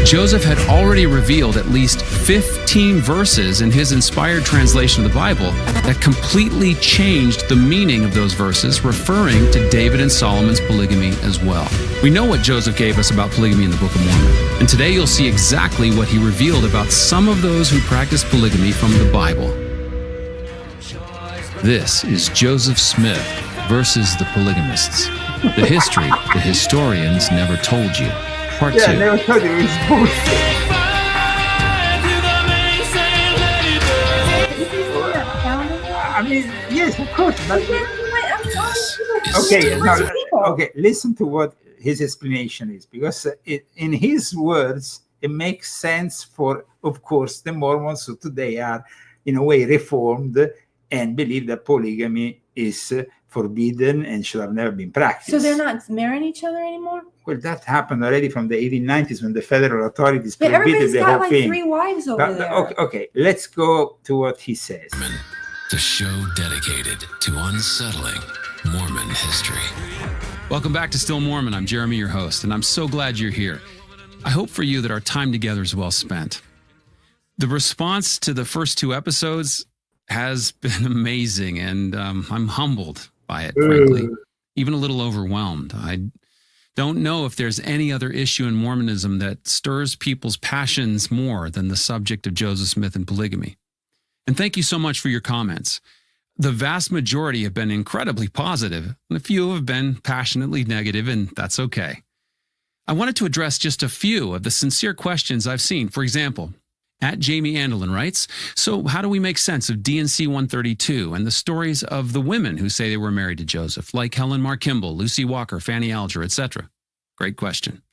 Speaker 11: Joseph had already revealed at least 15 verses in his inspired translation of the Bible that completely changed the meaning of those verses, referring to David and Solomon's polygamy as well. We know what Joseph gave us about polygamy in the Book of Mormon, and today you'll see exactly what he revealed about some of those who practice polygamy from the Bible. This is Joseph Smith versus the polygamists. The history the historians never told you. Part 2.
Speaker 3: I never told you it's bullshit. I mean, yes, of course, but okay, listen to what his explanation is, because in his words, it makes sense for, of course, the Mormons who today are, in a way, reformed and believe that polygamy is forbidden and should have never been practiced.
Speaker 4: So they're not marrying each other anymore?
Speaker 3: Well, that happened already from the 1890s when the federal authorities prohibited
Speaker 4: everybody's
Speaker 3: the
Speaker 4: got
Speaker 3: whole
Speaker 4: like
Speaker 3: thing.
Speaker 4: 3 wives over there.
Speaker 3: Okay, let's go to what he says.
Speaker 11: The show dedicated to unsettling Mormon history. Welcome back to Still Mormon. I'm Jeremy, your host, and I'm so glad you're here. I hope for you that our time together is well spent. The response to the first 2 episodes has been amazing, and I'm humbled by it, frankly, even a little overwhelmed. I don't know if there's any other issue in Mormonism that stirs people's passions more than the subject of Joseph Smith and polygamy. And thank you so much for your comments. The vast majority have been incredibly positive, and a few have been passionately negative, and that's okay. I wanted to address just a few of the sincere questions I've seen. For example, at Jamie Andelin writes, so how do we make sense of DNC 132 and the stories of the women who say they were married to Joseph, like Helen Mar Kimball, Lucy Walker, Fanny Alger, etc.? Great question.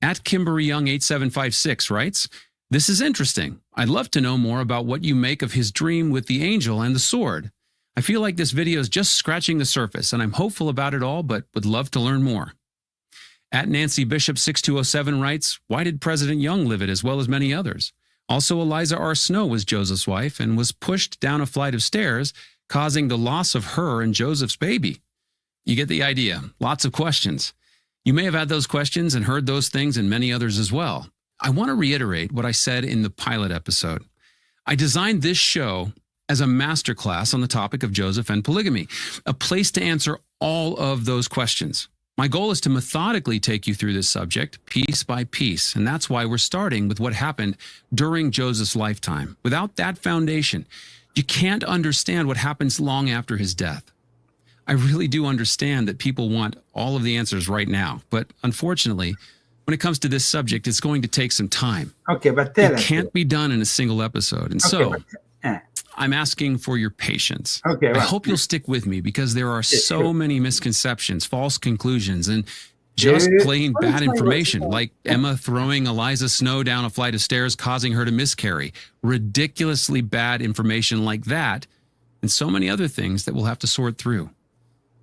Speaker 11: At Kimberly Young 8756 writes, this is interesting. I'd love to know more about what you make of his dream with the angel and the sword. I feel like this video is just scratching the surface, and I'm hopeful about it all, but would love to learn more. At Nancy Bishop 6207 writes, why did President Young live it as well as many others? Also, Eliza R. Snow was Joseph's wife and was pushed down a flight of stairs, causing the loss of her and Joseph's baby. You get the idea. Lots of questions. You may have had those questions and heard those things and many others as well. I want to reiterate what I said in the pilot episode. I designed this show as a masterclass on the topic of Joseph and polygamy, a place to answer all of those questions. My goal is to methodically take you through this subject piece by piece, and that's why we're starting with what happened during Joseph's lifetime. Without that foundation, you can't understand what happens long after his death. I really do understand that people want all of the answers right now, but unfortunately, when it comes to this subject, it's going to take some time.
Speaker 3: Okay, but tell us.
Speaker 11: It can't be done in a single episode, and I'm asking for your patience.
Speaker 3: Okay,
Speaker 11: I hope you'll stick with me because there are so many misconceptions, false conclusions, and just plain bad information, like Emma throwing Eliza Snow down a flight of stairs, causing her to miscarry. Ridiculously bad information like that, and so many other things that we'll have to sort through.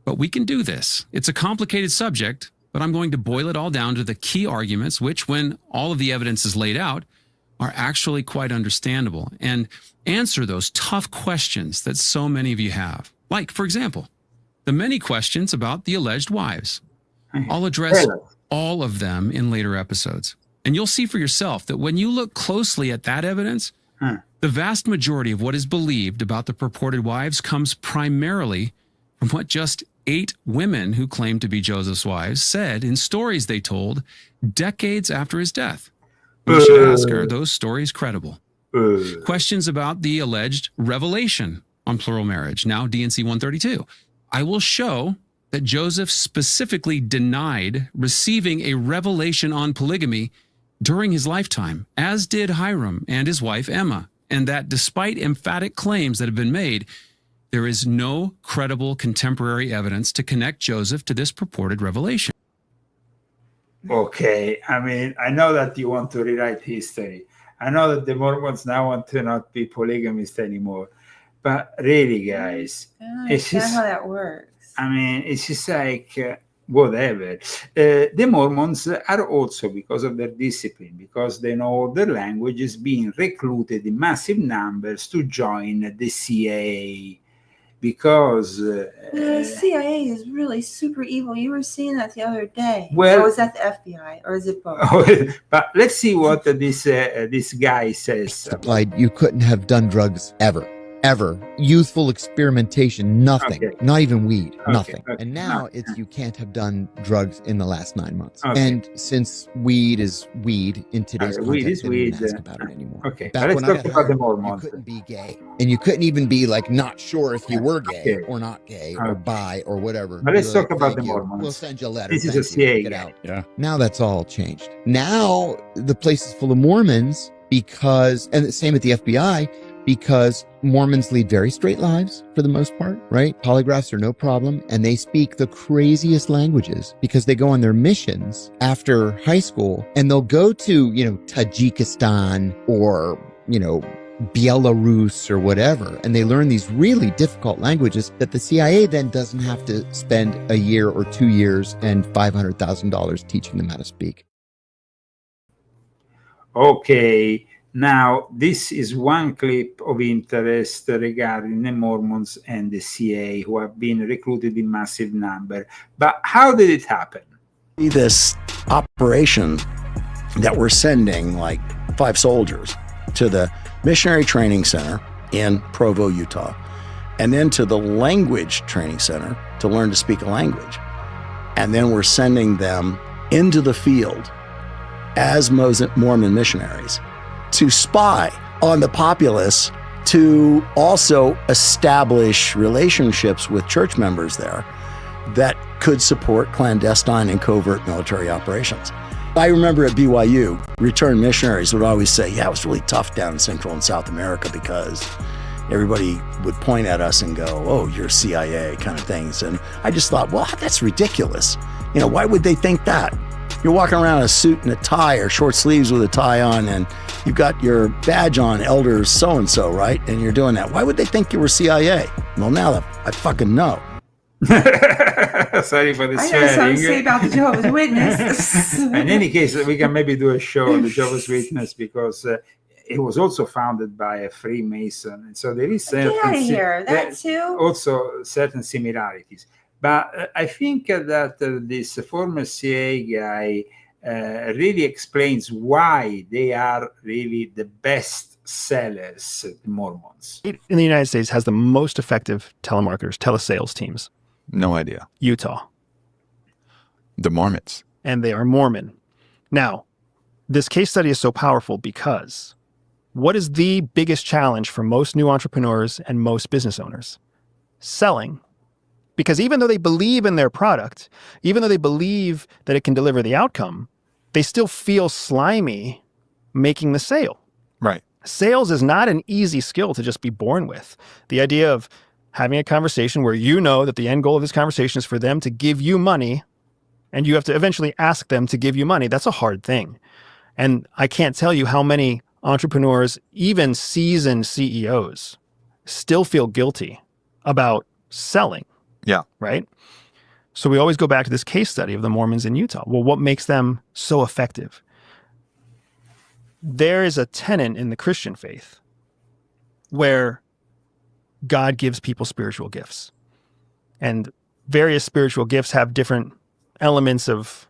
Speaker 11: But we can do this. It's a complicated subject, but I'm going to boil it all down to the key arguments, which, when all of the evidence is laid out, are actually quite understandable and answer those tough questions that so many of you have. Like, for example, the many questions about the alleged wives. I'll address all of them in later episodes. And you'll see for yourself that when you look closely at that evidence, the vast majority of what is believed about the purported wives comes primarily from what just 8 women who claimed to be Joseph's wives said in stories they told decades after his death. We should ask, are those stories credible? Questions about the alleged revelation on plural marriage, now DNC 132. I will show that Joseph specifically denied receiving a revelation on polygamy during his lifetime, as did Hiram and his wife Emma, and that despite emphatic claims that have been made, there is no credible contemporary evidence to connect Joseph to this purported revelation.
Speaker 3: Okay, I mean, I know that you want to rewrite history. I know that the Mormons now want to not be polygamists anymore. But really, guys,
Speaker 4: it's just how that works.
Speaker 3: I mean, it's just like whatever. The Mormons are also, because of their discipline, because they know their languages, being recruited in massive numbers to join the CIA. Because
Speaker 4: the CIA is really super evil. You were seeing that the other day.
Speaker 3: Well,
Speaker 4: or was that the FBI, or is it both?
Speaker 3: But let's see what this guy says.
Speaker 10: Like you couldn't have done drugs ever. ever. Youthful experimentation, nothing.
Speaker 3: Okay.
Speaker 10: Not even weed,
Speaker 3: Okay,
Speaker 10: nothing.
Speaker 3: okay.
Speaker 10: And now it's you can't have done drugs in the last 9 months.
Speaker 3: Okay.
Speaker 10: And since weed is weed in today's
Speaker 3: Okay,
Speaker 10: context,
Speaker 3: weed is
Speaker 10: they don't even
Speaker 3: weed,
Speaker 10: ask about it anymore.
Speaker 3: Okay,
Speaker 10: Back
Speaker 3: let's
Speaker 10: when I
Speaker 3: talk
Speaker 10: got
Speaker 3: about the
Speaker 10: hired,
Speaker 3: Mormons.
Speaker 10: you couldn't be gay. And you couldn't even be like not sure if you were gay
Speaker 3: Okay.
Speaker 10: or not gay or
Speaker 3: Okay.
Speaker 10: bi or whatever.
Speaker 3: But let's
Speaker 10: You're
Speaker 3: talk
Speaker 10: like,
Speaker 3: about
Speaker 10: "Thank
Speaker 3: the
Speaker 10: you.
Speaker 3: Mormons.
Speaker 10: We'll send you a letter.
Speaker 3: This is
Speaker 10: Thank
Speaker 3: a CIA
Speaker 10: you. Get
Speaker 3: guy.
Speaker 10: out." Now that's all changed. Now the place is full of Mormons because, and the same at the FBI, because Mormons lead very straight lives for the most part, right? Polygraphs are no problem. And they speak the craziest languages because they go on their missions after high school and they'll go to, Tajikistan or, Belarus or whatever. And they learn these really difficult languages that the CIA then doesn't have to spend a year or 2 years and $500,000 teaching them how to speak.
Speaker 3: Okay, now this is one clip of interest regarding the Mormons and the CIA who have been recruited in massive number. But how did it happen?
Speaker 12: This operation that we're sending like 5 soldiers to the Missionary Training Center in Provo, Utah, and then to the Language Training Center to learn to speak a language. And then we're sending them into the field as Mormon missionaries to spy on the populace, to also establish relationships with church members there that could support clandestine and covert military operations. I remember at BYU, returned missionaries would always say, yeah, it was really tough down in Central and South America because everybody would point at us and go, oh, you're CIA kind of things. And I just thought, well, that's ridiculous. Why would they think that? You're walking around in a suit and a tie or short sleeves with a tie on, and you've got your badge on, elders so-and-so, right? And you're doing that. Why would they think you were CIA? Well, now that I fucking know.
Speaker 3: Sorry for the
Speaker 4: I
Speaker 3: swearing.
Speaker 4: know something to say about the Jehovah's Witness.
Speaker 3: In any case, we can maybe do a show on the Jehovah's Witness because it was also founded by a Freemason. And so there is
Speaker 4: Get out of here. That too?
Speaker 3: Also certain similarities. But I think that this former CIA guy really explains why they are really the best sellers, the Mormons.
Speaker 5: In the United States has the most effective telemarketers, telesales teams.
Speaker 13: No idea.
Speaker 5: Utah.
Speaker 13: The Mormons.
Speaker 5: And they are Mormon. Now, this case study is so powerful because what is the biggest challenge for most new entrepreneurs and most business owners? Selling. Because even though they believe in their product, even though they believe that it can deliver the outcome, they still feel slimy making the sale.
Speaker 13: Right.
Speaker 5: Sales is not an easy skill to just be born with. The idea of having a conversation where you know that the end goal of this conversation is for them to give you money, and you have to eventually ask them to give you money, that's a hard thing. And I can't tell you how many entrepreneurs, even seasoned CEOs, still feel guilty about selling.
Speaker 13: Yeah.
Speaker 5: Right? So we always go back to this case study of the Mormons in Utah. Well, what makes them so effective? There is a tenet in the Christian faith where God gives people spiritual gifts. And various spiritual gifts have different elements of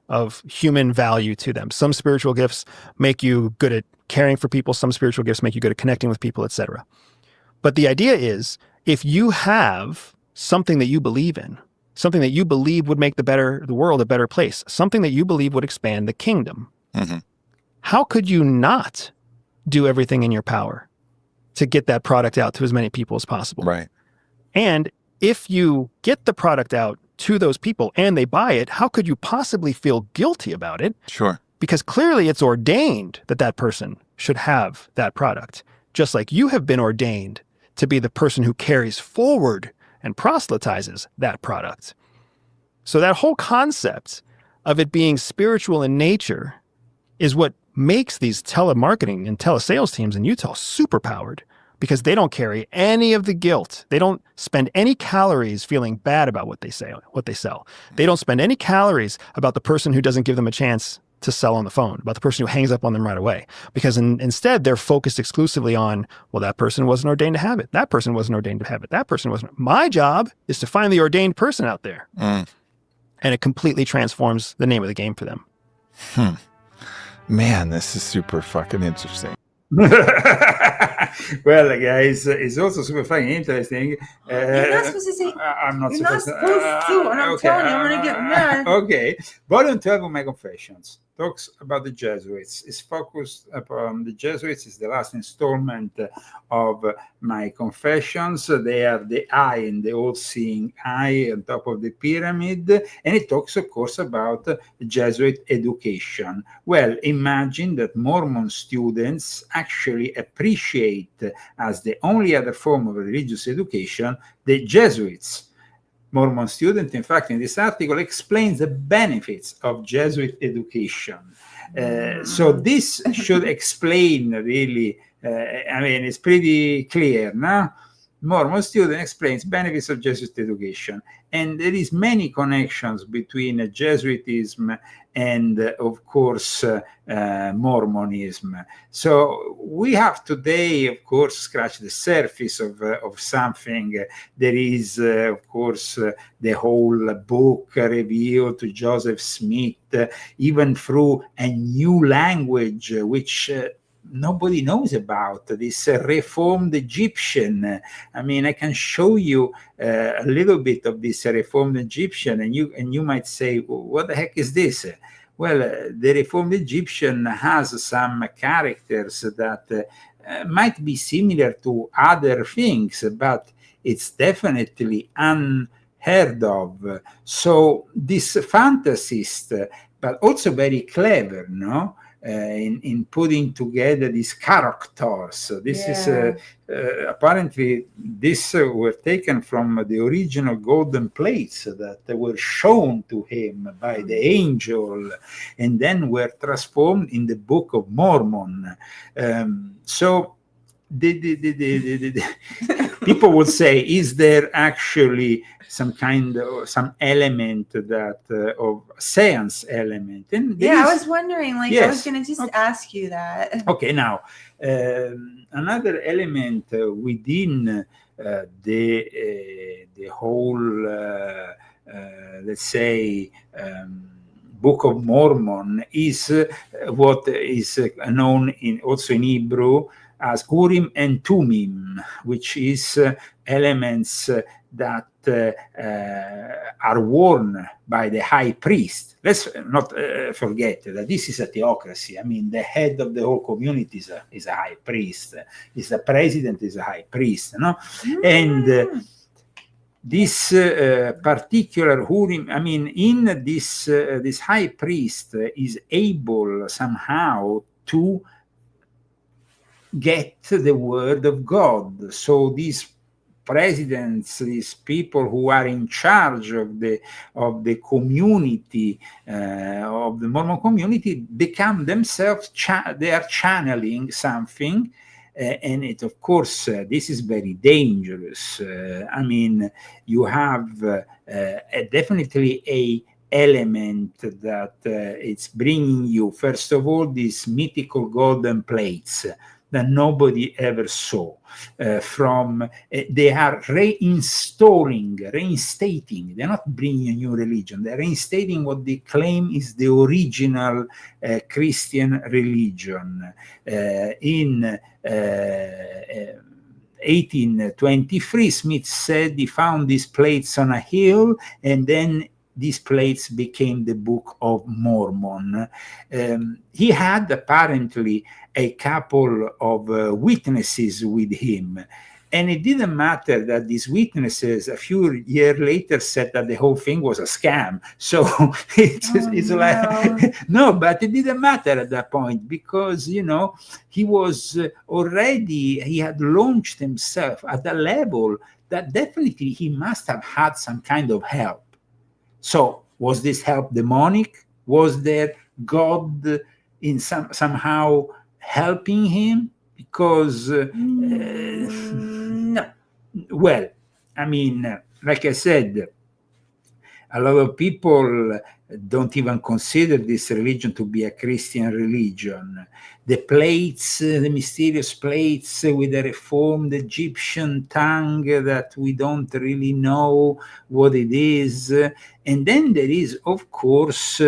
Speaker 5: human value to them. Some spiritual gifts make you good at caring for people. Some spiritual gifts make you good at connecting with people, etc. But the idea is, if you have something that you believe in, something that you believe would make the world a better place, something that you believe would expand the kingdom, how could you not do everything in your power to get that product out to as many people as possible?
Speaker 13: Right.
Speaker 5: And if you get the product out to those people and they buy it, how could you possibly feel guilty about it?
Speaker 13: Sure.
Speaker 5: Because clearly it's ordained that that person should have that product, just like you have been ordained to be the person who carries forward and proselytizes that product. So that whole concept of it being spiritual in nature is what makes these telemarketing and telesales teams in Utah super powered, because they don't carry any of the guilt. They don't spend any calories feeling bad about what they sell. They don't spend any calories about the person who doesn't give them a chance to sell on the phone, about the person who hangs up on them right away. Because instead, they're focused exclusively on, well, that person wasn't ordained to have it. That person wasn't ordained to have it. That person wasn't. My job is to find the ordained person out there. And it completely transforms the name of the game for them.
Speaker 13: Man, this is super fucking interesting.
Speaker 3: Well, guys, it's also super funny and interesting.
Speaker 4: You're not supposed to say.
Speaker 3: I'm not
Speaker 4: You're
Speaker 3: supposed
Speaker 4: not supposed to, and I'm
Speaker 3: okay,
Speaker 4: telling you, I'm gonna get mad.
Speaker 3: Okay, Volume 12 of my Confessions talks about the Jesuits. It's focused upon the Jesuits. Is the last installment of my Confessions. They are the eye and the all-seeing eye on top of the pyramid, and it talks, of course, about Jesuit education. Well, imagine that Mormon students actually appreciate as the only other form of religious education the Jesuits. Mormon student, in fact, in this article explains the benefits of Jesuit education. So this should explain really, I mean, it's pretty clear now. Mormon student explains benefits of Jesuit education. And there is many connections between Jesuitism and, of course, Mormonism. So we have today, of course, scratched the surface of something. There is, of course, the whole book revealed to Joseph Smith, even through a new language, which nobody knows about, this Reformed Egyptian. I mean, I can show you a little bit of this Reformed Egyptian, and you might say, what the heck is this? Well, the Reformed Egyptian has some characters that might be similar to other things, but it's definitely unheard of. So this fantasist, but also very clever, no? In putting together these characters. This is apparently these were taken from the original golden plates that were shown to him by the angel, and then were transformed in the Book of Mormon. So the people would say, is there actually some element that of seance element? And
Speaker 4: I was wondering, like,
Speaker 3: yes.
Speaker 4: I was going to just ask you that.
Speaker 3: Okay, now another element within the whole, let's say, Book of Mormon is what is known also in Hebrew as Urim and Tumim, which is elements that are worn by the high priest. Let's not forget that this is a theocracy. I mean, the head of the whole community is a high priest. Is the president is a high priest, no? And this particular Urim, I mean, in this this high priest is able somehow to get the word of God. So these presidents, these people who are in charge of the community, of the Mormon community, become themselves, they are channeling something. And it, of course, this is very dangerous. I mean, you have definitely a element that it's bringing you, first of all, these mythical golden plates that nobody ever saw. They are reinstating, they're not bringing a new religion, they're reinstating what they claim is the original Christian religion. In 1823, Smith said he found these plates on a hill, and then these plates became the Book of Mormon. He had apparently a couple of witnesses with him, and it didn't matter that these witnesses a few years later said that the whole thing was a scam. So it's like, no, but it didn't matter at that point, because, you know, he was already, he had launched himself at a level that definitely he must have had some kind of help. So was this help demonic? Was there God in somehow helping him? Because
Speaker 4: no.
Speaker 3: Well, I mean, like I said, a lot of people don't even consider this religion to be a Christian religion. The plates, the mysterious plates with the Reformed Egyptian tongue that we don't really know what it is. And then there is, of course,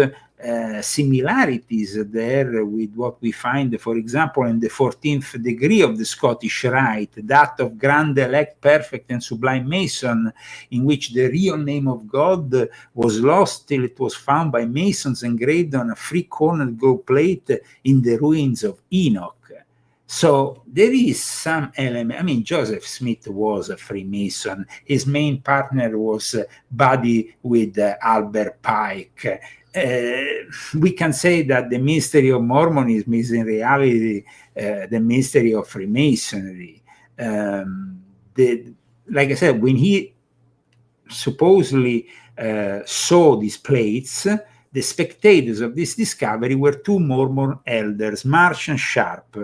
Speaker 3: similarities there with what we find, for example, in the 14th degree of the Scottish Rite, that of Grand Elect Perfect and Sublime Mason, in which the real name of God was lost till it was found by Masons engraved on a three-cornered gold plate in the ruins of Enoch. So there is some element. I mean, Joseph Smith was a Freemason. His main partner was buddy with Albert Pike. We can say that the mystery of Mormonism is in reality the mystery of Freemasonry. Like I said, when he supposedly saw these plates, the spectators of this discovery were two Mormon elders, Marsh and Sharp.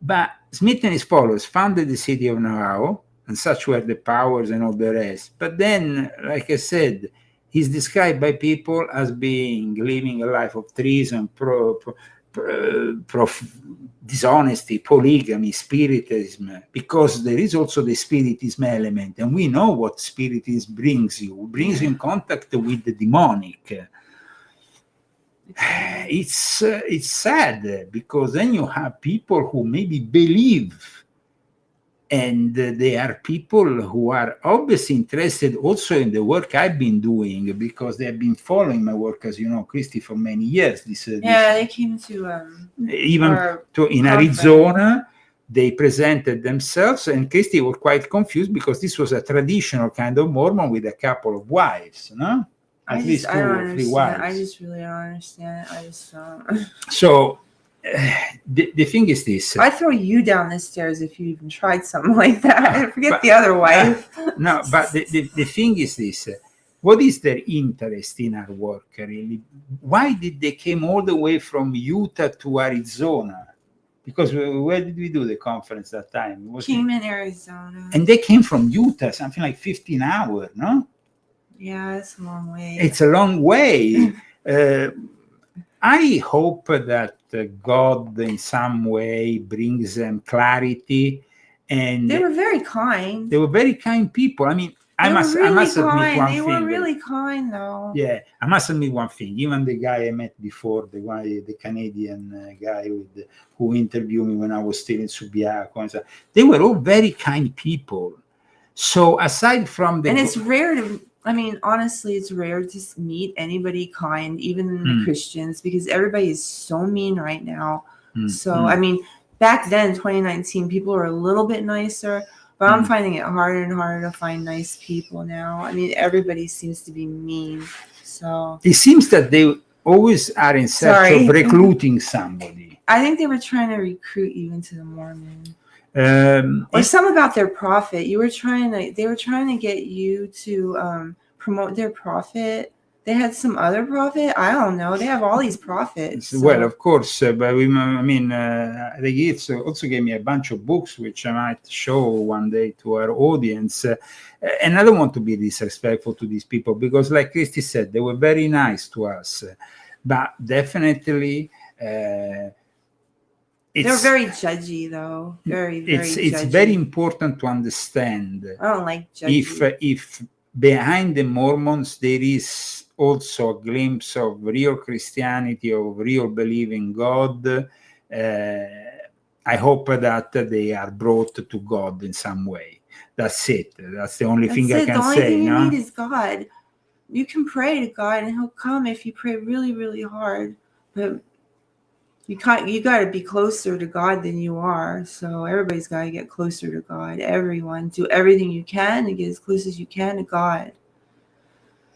Speaker 3: But Smith and his followers founded the city of Navajo, and such were the powers and all the rest. But then, like I said, he's described by people as being living a life of treason, dishonesty, polygamy, spiritism, because there is also the spiritism element, and we know what spiritism brings you. It brings you in contact with the demonic. It's sad, because then you have people who maybe believe, and they are people who are obviously interested also in the work I've been doing, because they have been following my work, as you know, Christy, for many years.
Speaker 4: They came to
Speaker 3: in Arizona. They presented themselves, and Christy was quite confused because this was a traditional kind of Mormon with a couple of wives, no? At least two or three wives.
Speaker 4: I just really don't understand. I just don't.
Speaker 3: So the thing is this.
Speaker 4: I'd throw you down the stairs if you even tried something like that. Forget the other wife.
Speaker 3: No, but the thing is this. What is their interest in our work, really? Why did they came all the way from Utah to Arizona? Because where did we do the conference that time?
Speaker 4: Kingman, Arizona.
Speaker 3: And they came from Utah, something like 15 hours, no?
Speaker 4: Yeah, it's a long way.
Speaker 3: It's a long way. I hope that God in some way brings them clarity. And
Speaker 4: they were very kind.
Speaker 3: They were very kind people. I mean, I must admit one thing.
Speaker 4: They were really kind, though.
Speaker 3: Yeah, I must admit one thing. Even the guy I met before, the Canadian guy who interviewed me when I was still in Subiaco, they were all very kind people. So aside from
Speaker 4: and it's rare to. I mean, honestly, it's rare to meet anybody kind, even the Christians, because everybody is so mean right now. I mean, back then, 2019, people were a little bit nicer, but I'm finding it harder and harder to find nice people now. I mean, everybody seems to be mean. So
Speaker 3: it seems that they always are in search of recruiting somebody.
Speaker 4: I think they were trying to recruit you into the Mormon. Or some about their prophet. They were trying to get you to promote their prophet. They had some other prophet. I don't know. They have all these prophets. So.
Speaker 3: Well, of course, but they also gave me a bunch of books, which I might show one day to our audience. And I don't want to be disrespectful to these people, because, like Christy said, they were very nice to us. But definitely.
Speaker 4: They're very judgy, though. Very judgy.
Speaker 3: It's very important to understand.
Speaker 4: I don't like judgy.
Speaker 3: If behind the Mormons there is also a glimpse of real Christianity, of real belief in God, I hope that they are brought to God in some way. That's it. That's the only thing I can say.
Speaker 4: The only thing you need is God. You can pray to God, and He'll come if you pray really, really hard. But you got to be closer to God than you are. So everybody's got to get closer to God. Everyone, do everything you can to get as close as you can to God,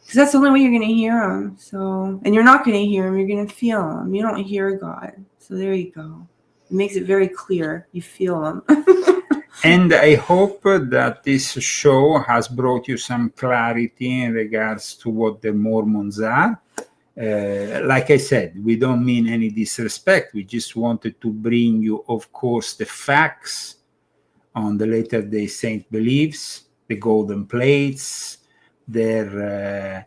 Speaker 4: because that's the only way you're going to hear Him. So, and you're not going to hear Him; you're going to feel Him. You don't hear God. So there you go. It makes it very clear. You feel Him.
Speaker 3: And I hope that this show has brought you some clarity in regards to what the Mormons are. Like I said, we don't mean any disrespect. We just wanted to bring you, of course, the facts on the Latter-day Saint beliefs, the golden plates, their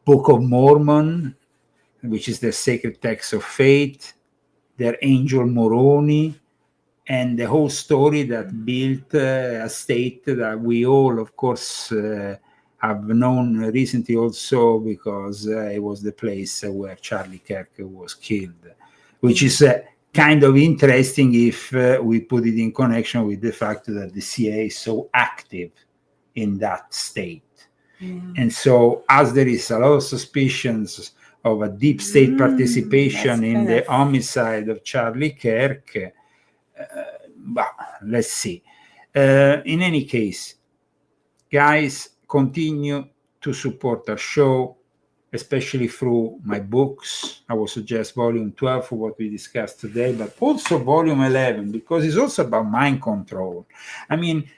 Speaker 3: Book of Mormon, which is their sacred text of faith, their Angel Moroni, and the whole story that built a state that we all, of course, I've known recently also because it was the place where Charlie Kirk was killed, which is kind of interesting if we put it in connection with the fact that the CIA is so active in that state. And so, as there is a lot of suspicions of a deep state participation in the homicide of Charlie Kirk, but let's see. In any case, guys, continue to support our show, especially through my books. I will suggest volume 12 for what we discussed today, but also volume 11, because it's also about mind control. I mean,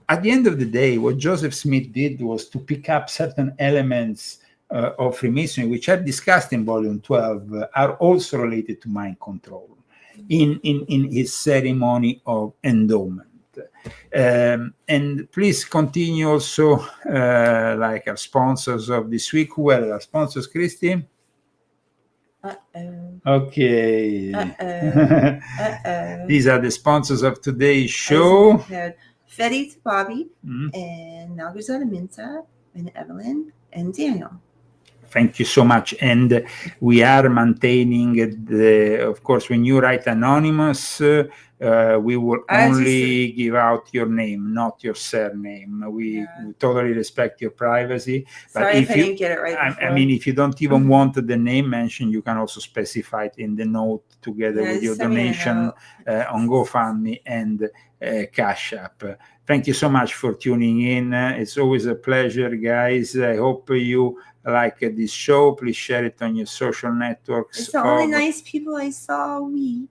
Speaker 3: at the end of the day, what Joseph Smith did was to pick up certain elements of Freemasonry, which are discussed in volume 12, are also related to mind control in his ceremony of endowment. And please continue also, like our sponsors of this week. Who are our sponsors, Christy? Okay. These are the sponsors of today's show.
Speaker 4: Fetty to Bobby, and Nalgazana Minta, and Evelyn, and Daniel.
Speaker 3: Thank you so much. And we are maintaining of course, when you write anonymous, we will only give out your name, not your surname. We totally respect your privacy.
Speaker 4: Sorry if I didn't get it right
Speaker 3: I mean, if you don't even want the name mentioned, you can also specify it in the note together with your donation on GoFundMe and Cash App. Thank you so much for tuning in. It's always a pleasure, guys. I hope you like this show. Please share it on your social networks.
Speaker 4: It's the only nice people I saw all week.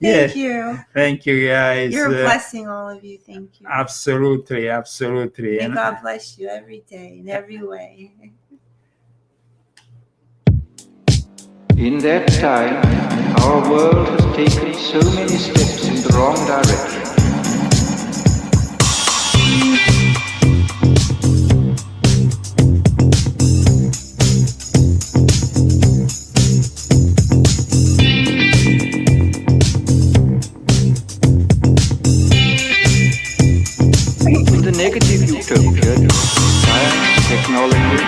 Speaker 3: Thank you. Thank you, guys.
Speaker 4: You're a blessing, all of you. Thank you.
Speaker 3: Absolutely, absolutely.
Speaker 4: May God bless you every day in every way.
Speaker 14: In that time, our world has taken so many steps in the wrong direction. Negative utopia, science, technology,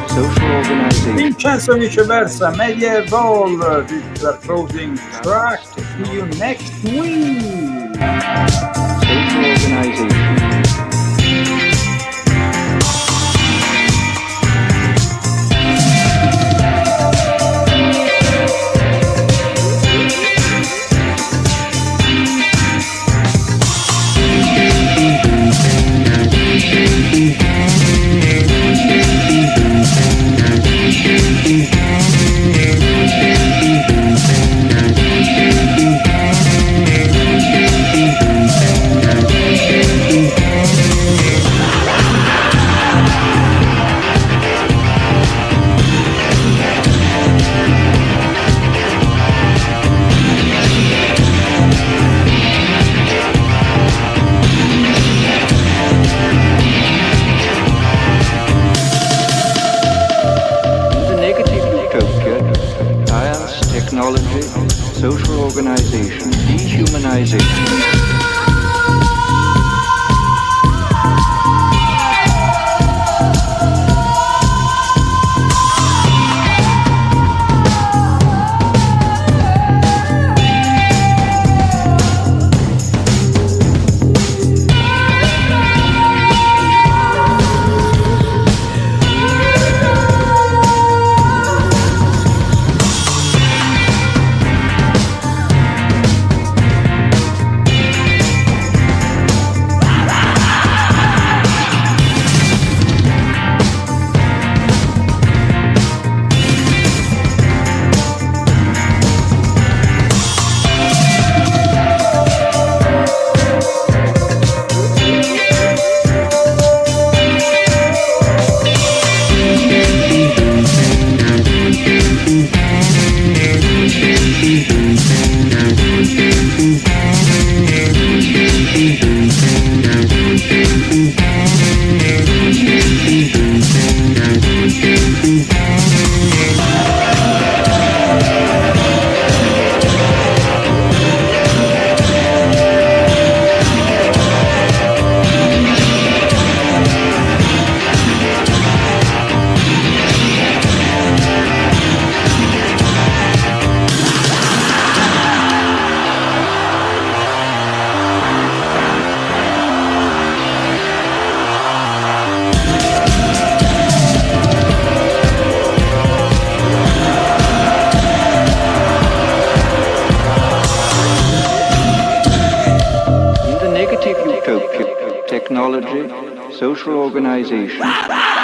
Speaker 14: social organization.
Speaker 3: Vincenzo Viceversa, Media Evolve, this is the closing track. See you next week.
Speaker 14: Social organization. Technology, social organization, dehumanization. social organization.